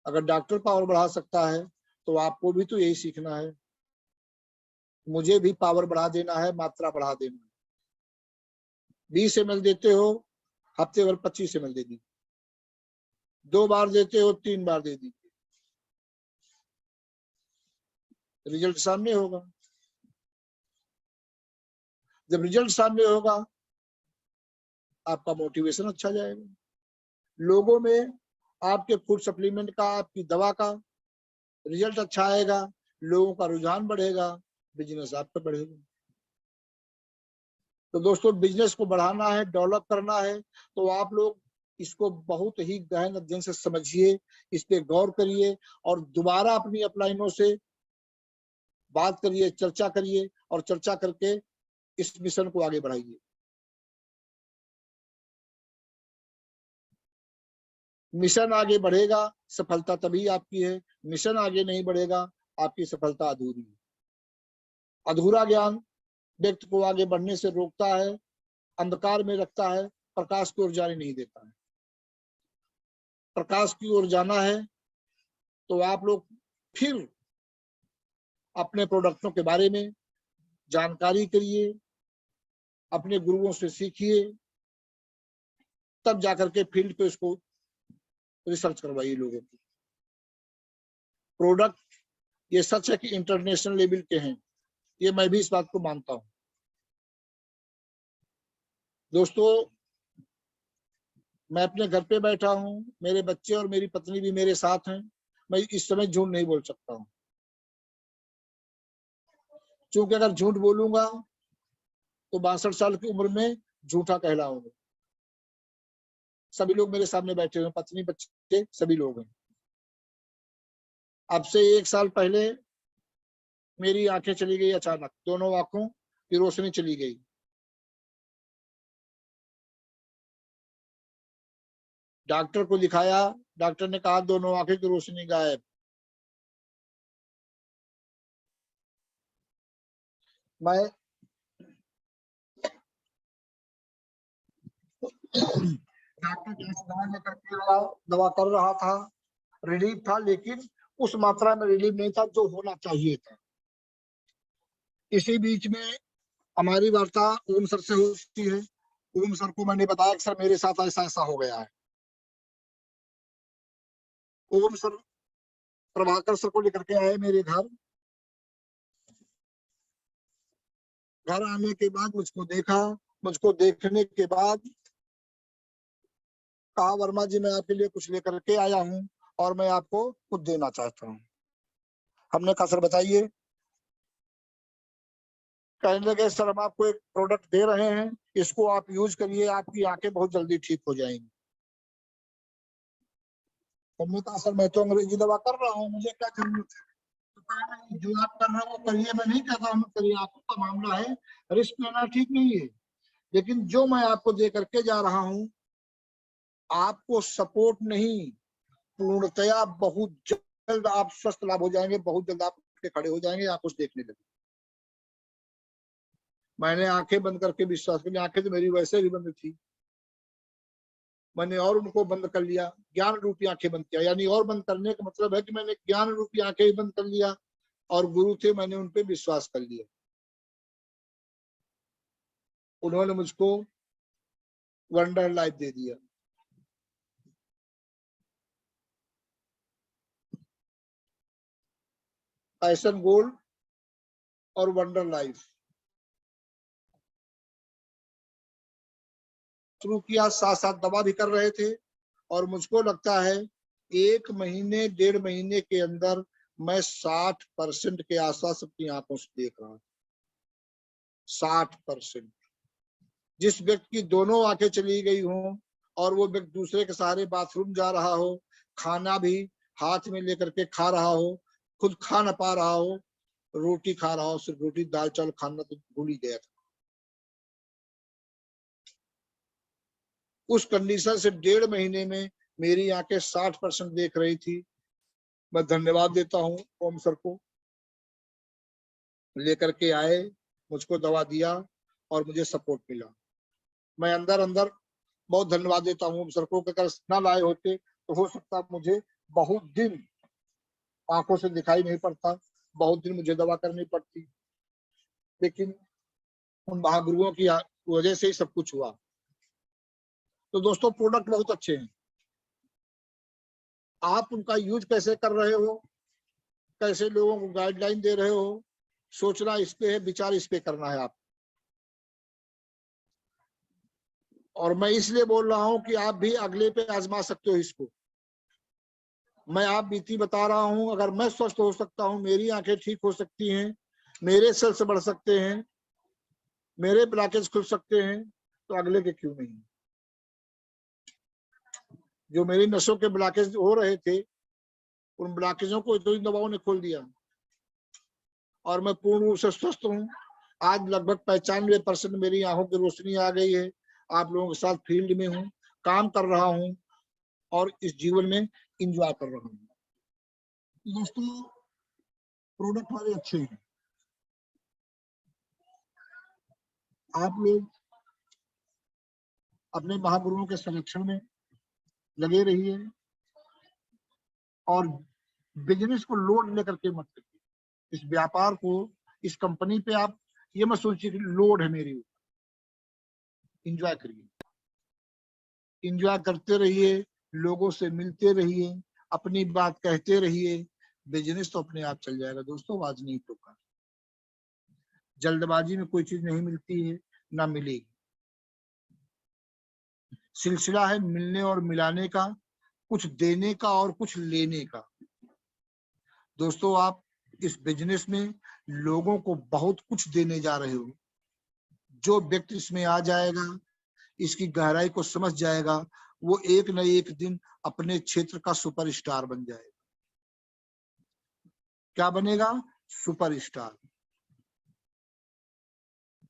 Speaker 2: अगर डॉक्टर पावर बढ़ा सकता है तो आपको भी तो यही सीखना है। मुझे भी पावर बढ़ा देना है, मात्रा बढ़ा देना है। 20 ml देते हो, हफ्ते भर 25 ml दे दी, 2 बार देते हो 3 बार दे दी, रिजल्ट सामने होगा। जब रिजल्ट सामने होगा आपका मोटिवेशन अच्छा जाएगा, लोगों में आपके फूड सप्लीमेंट का, आपकी दवा का रिजल्ट अच्छा आएगा, लोगों का रुझान बढ़ेगा, बिजनेस आपका बढ़ेगा। तो दोस्तों बिजनेस को बढ़ाना है, डेवलप करना है तो आप लोग इसको बहुत ही गहन अध्ययन से समझिए, इस पे गौर करिए और दोबारा अपनी अपलाइनों से बात करिए, चर्चा करिए और चर्चा करके इस मिशन को आगे बढ़ाइए। मिशन आगे बढ़ेगा, सफलता तभी आपकी है। मिशन आगे नहीं बढ़ेगा, आपकी सफलता अधूरी है। अधूरा ज्ञान व्यक्ति को आगे बढ़ने से रोकता है, अंधकार में रखता है, प्रकाश की ओर जाने नहीं देता है। प्रकाश की ओर जाना है तो आप लोग फिर अपने प्रोडक्टों के बारे में जानकारी करिए, अपने गुरुओं से सीखिए, तब जाकर के फील्ड पे उसको रिसर्च करवाइए लोगों की। प्रोडक्ट ये सच है कि इंटरनेशनल लेवल के हैं, ये मैं भी इस बात को मानता हूं। दोस्तों मैं अपने घर पे बैठा हूं, मेरे बच्चे और मेरी पत्नी भी मेरे साथ हैं, मैं इस समय झूठ नहीं बोल सकता हूं, क्योंकि अगर झूठ बोलूंगा तो 62 साल की उम्र में झूठा कहलाऊंगा। सभी लोग मेरे सामने बैठे हुए, पत्नी बच्चे सभी लोग हैं। अब से 1 साल पहले मेरी आंखें चली गई, अचानक दोनों आंखों की रोशनी चली गई। डॉक्टर को दिखाया, डॉक्टर ने कहा दोनों आंखें की रोशनी गायब। मैं डॉक्टर के दवा लेकर के दवा कर रहा था, रिलीफ था, लेकिन उस मात्रा में रिलीफ नहीं था जो होना चाहिए था। इसी बीच में हमारी वार्ता ओम सर से होती है। ओम सर को मैंने बताया कि सर मेरे साथ ऐसा ऐसा हो गया है। ओम सर प्रभाकर सर को लेकर के आए मेरे घर। घर आने के बाद मुझको देखा, मुझको देखने के बाद कहा वर्मा जी मैं आपके लिए कुछ लेकर के आया हूं और मैं आपको कुछ देना चाहता हूं। हमने कहा सर बताइए। कहने लगे सर हम आपको एक प्रोडक्ट दे रहे हैं, इसको आप यूज करिए, आपकी आंखें बहुत जल्दी ठीक हो जाएंगी। हमने कहा सर मैं तो अंग्रेजी दवा कर रहा हूँ, मुझे क्या जरूरत है? तो कहा नहीं, जो आप कर रहे हो वो करिए, मैं नहीं कहता हूँ करिए, आंखों का मामला है, रिस्क लेना ठीक नहीं है, लेकिन जो मैं आपको दे करके जा रहा हूँ आपको सपोर्ट नहीं, पूर्णतया बहुत जल्द आप स्वस्थ लाभ हो जाएंगे, बहुत जल्द आप खड़े हो जाएंगे, आप कुछ देखने लगे। मैंने आंखें बंद करके विश्वास किया, आंखें तो मेरी वैसे भी बंद थी, मैंने और उनको बंद कर लिया, ज्ञान रूपी आंखें बंद किया। यानी और बंद करने का मतलब है कि मैंने ज्ञान रूपी आंखें ही बंद कर लिया और गुरु थे, मैंने उन पे विश्वास कर लिया। उन्होंने मुझको वंडर लाइफ दे दिया। पैशन गोल्ड और वंडर लाइफ शुरू किया, साथ साथ दवा भी कर रहे थे। और मुझको लगता है 1 महीने 1.5 महीने के अंदर मैं 60% के आसपास अपनी आंखों से देख रहा हूं। 60%। जिस व्यक्ति की दोनों आंखें चली गई हों और वो व्यक्ति दूसरे के सहारे बाथरूम जा रहा हो, खाना भी हाथ में लेकर के खा रहा हो, खुद खा ना पा रहा हो, रोटी खा रहा हो, सिर्फ रोटी दाल चावल खाना तो भूल ही गया था। उस कंडीशन से 1.5 महीने में मेरी आंखें 60% देख रही थी। मैं धन्यवाद देता हूं ओम सर को, लेकर के आए, मुझको दवा दिया और मुझे सपोर्ट मिला। मैं अंदर अंदर बहुत धन्यवाद देता हूं ओम सर को, अगर ना लाए होते तो हो सकता मुझे बहुत दिन आंखों से दिखाई नहीं पड़ता, बहुत दिन मुझे दवा करनी पड़ती, लेकिन उन महागुरुओं की वजह से ही सब कुछ हुआ। तो दोस्तों प्रोडक्ट बहुत अच्छे हैं, आप उनका यूज कैसे कर रहे हो, कैसे लोगों को गाइडलाइन दे रहे हो, सोचना इस पे है, विचार इस पे करना है आप। और मैं इसलिए बोल रहा हूं कि आप भी अगले पे आजमा सकते हो इसको। मैं आप बीती बता रहा हूं, अगर मैं स्वस्थ हो सकता हूं, मेरी आंखें ठीक हो सकती हैं, मेरे सेल्स बढ़ सकते हैं, मेरे ब्लॉकेज खुल सकते हैं, तो अगले के क्यों नहीं। जो मेरी नसों के ब्लॉकेज हो रहे थे, उन ब्लॉकेजों को तो इन दवाओं ने खोल दिया और मैं पूर्ण रूप से स्वस्थ हूँ। आज लगभग 95% मेरी आंखों की रोशनी आ गई है। आप लोगों के साथ फील्ड में हूँ, काम कर रहा हूँ और इस जीवन में इंजॉय कर रहा हूँ। दोस्तों प्रोडक्ट हमारे अच्छे हैं, आप लोग अपने महागुरुओं के संरक्षण में लगे रहिए और बिजनेस को लोड लेकर के मत करिए। इस व्यापार को, इस कंपनी पे आप ये मत सोचिए कि लोड है मेरी ऊपर। इंजॉय करिए, इंजॉय करते रहिए, लोगों से मिलते रहिए, अपनी बात कहते रहिए, बिजनेस तो अपने आप चल जाएगा। दोस्तों आज नहीं तो कल। जल्दबाजी में कोई चीज नहीं मिलती है, ना मिलेगी। सिलसिला है मिलने और मिलाने का, कुछ देने का और कुछ लेने का। दोस्तों आप इस बिजनेस में लोगों को बहुत कुछ देने जा रहे हो। जो व्यक्ति इसमें आ जाएगा, इसकी गहराई को समझ जाएगा, वो एक न एक दिन अपने क्षेत्र का सुपरस्टार बन जाएगा। क्या बनेगा? सुपरस्टार।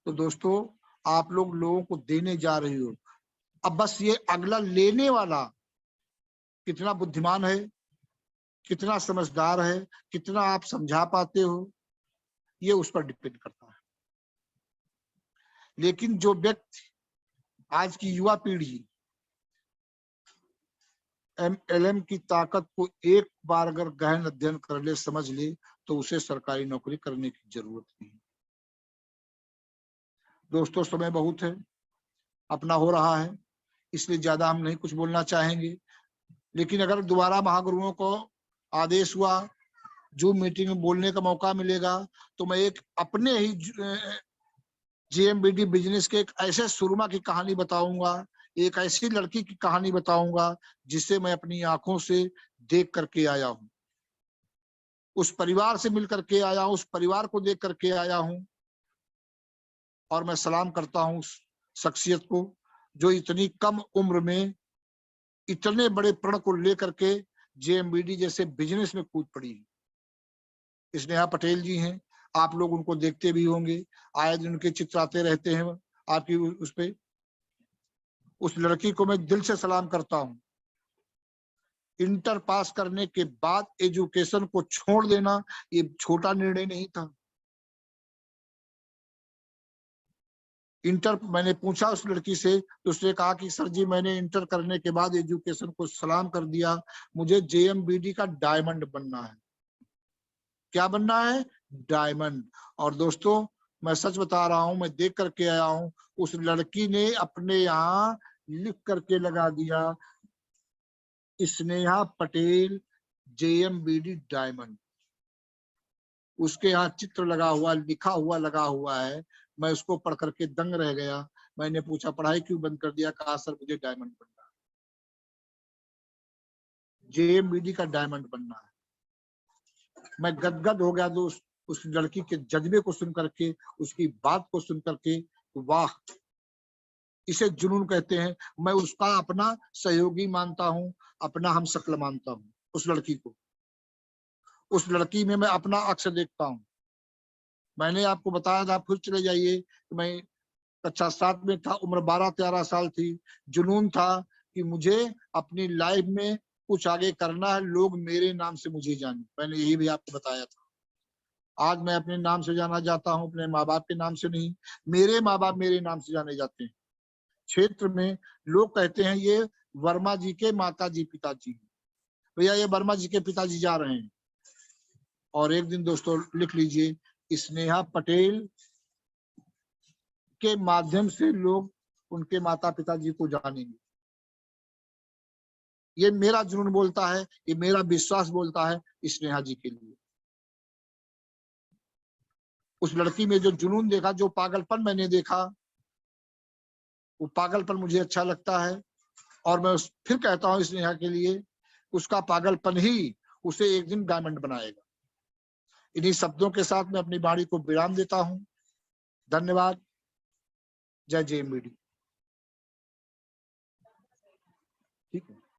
Speaker 2: तो दोस्तों आप लोग लोगों को देने जा रहे हो, अब बस ये अगला लेने वाला कितना बुद्धिमान है, कितना समझदार है, कितना आप समझा पाते हो, ये उस पर डिपेंड करता है। लेकिन जो व्यक्ति, आज की युवा पीढ़ी MLM की ताकत को एक बार अगर गहन अध्ययन कर ले, समझ ले, तो उसे सरकारी नौकरी करने की जरूरत नहीं। दोस्तों समय बहुत है, अपना हो रहा है, इसलिए ज्यादा हम नहीं कुछ बोलना चाहेंगे। लेकिन अगर दोबारा महागुरुओं को आदेश हुआ, जूम मीटिंग में बोलने का मौका मिलेगा, तो मैं एक अपने ही JMBD बिजनेस के एक ऐसे सुरमा की कहानी बताऊंगा, एक ऐसी लड़की की कहानी बताऊंगा जिसे मैं अपनी आंखों से देख करके आया हूं, उस परिवार से मिल करके आया हूं, उस परिवार को देख करके आया हूं। और मैं सलाम करता हूं उस शख्सियत को जो इतनी कम उम्र में इतने बड़े प्रण को लेकर के JMBD जैसे बिजनेस में कूद पड़ी है। स्नेहा पटेल जी हैं, आप लोग उनको देखते भी होंगे, आए दिन उनके चित्र आते रहते हैं आपकी उस पे। उस लड़की को मैं दिल से सलाम करता हूं। इंटर पास करने के बाद एजुकेशन को छोड़ देना ये छोटा निर्णय नहीं था। इंटर मैंने पूछा उस लड़की से तो उसने कहा कि सर जी मैंने इंटर करने के बाद एजुकेशन को सलाम कर दिया, मुझे JMBD का डायमंड बनना है। क्या बनना है? डायमंड। और दोस्तों मैं सच बता रहा हूं, मैं देख करके आया हूं, उस लड़की ने अपने यहाँ लिख करके लगा दिया स्नेहा पटेल JMBD डायमंड। उसके यहाँ चित्र लगा हुआ, लिखा हुआ लगा हुआ है। मैं उसको पढ़ करके दंग रह गया। मैंने पूछा पढ़ाई क्यों बंद कर दिया? कहा सर मुझे डायमंड बनना है, JMBD का डायमंड बनना है। मैं गदगद हो गया दोस्त उस लड़की के जज्बे को सुन करके, उसकी बात को सुन करके। वाह, इसे जुनून कहते हैं। मैं उसका अपना सहयोगी मानता हूँ, अपना हमशक्ल मानता हूँ उस लड़की को। उस लड़की में मैं अपना अक्स देखता हूँ। मैंने आपको बताया था, फिर चले जाइए, मैं कक्षा 7 में था, उम्र 12-13 साल थी। जुनून था कि मुझे अपनी लाइफ में कुछ आगे करना है, लोग मेरे नाम से मुझे जाने। मैंने यही भी आपको बताया था। आज मैं अपने नाम से जाना जाता हूँ, अपने माँ बाप के नाम से नहीं। मेरे माँ बाप मेरे नाम से जाने जाते हैं। क्षेत्र में लोग कहते हैं ये वर्मा जी के माता जी पिताजी, भैया ये वर्मा जी के पिताजी जा रहे हैं। और एक दिन दोस्तों लिख लीजिए, स्नेहा पटेल के माध्यम से लोग उनके माता पिताजी को जानेंगे। ये मेरा जुनून बोलता है, ये मेरा विश्वास बोलता है स्नेहा जी के लिए। उस लड़की में जो जुनून देखा, जो पागलपन मैंने देखा, वो पागलपन मुझे अच्छा लगता है। और मैं फिर कहता हूँ स्नेहा के लिए, उसका पागलपन ही उसे एक दिन डायमंड बनाएगा। इन्हीं शब्दों के साथ मैं अपनी वाणी को विराम देता हूँ। धन्यवाद। जय JMBD। ठीक है।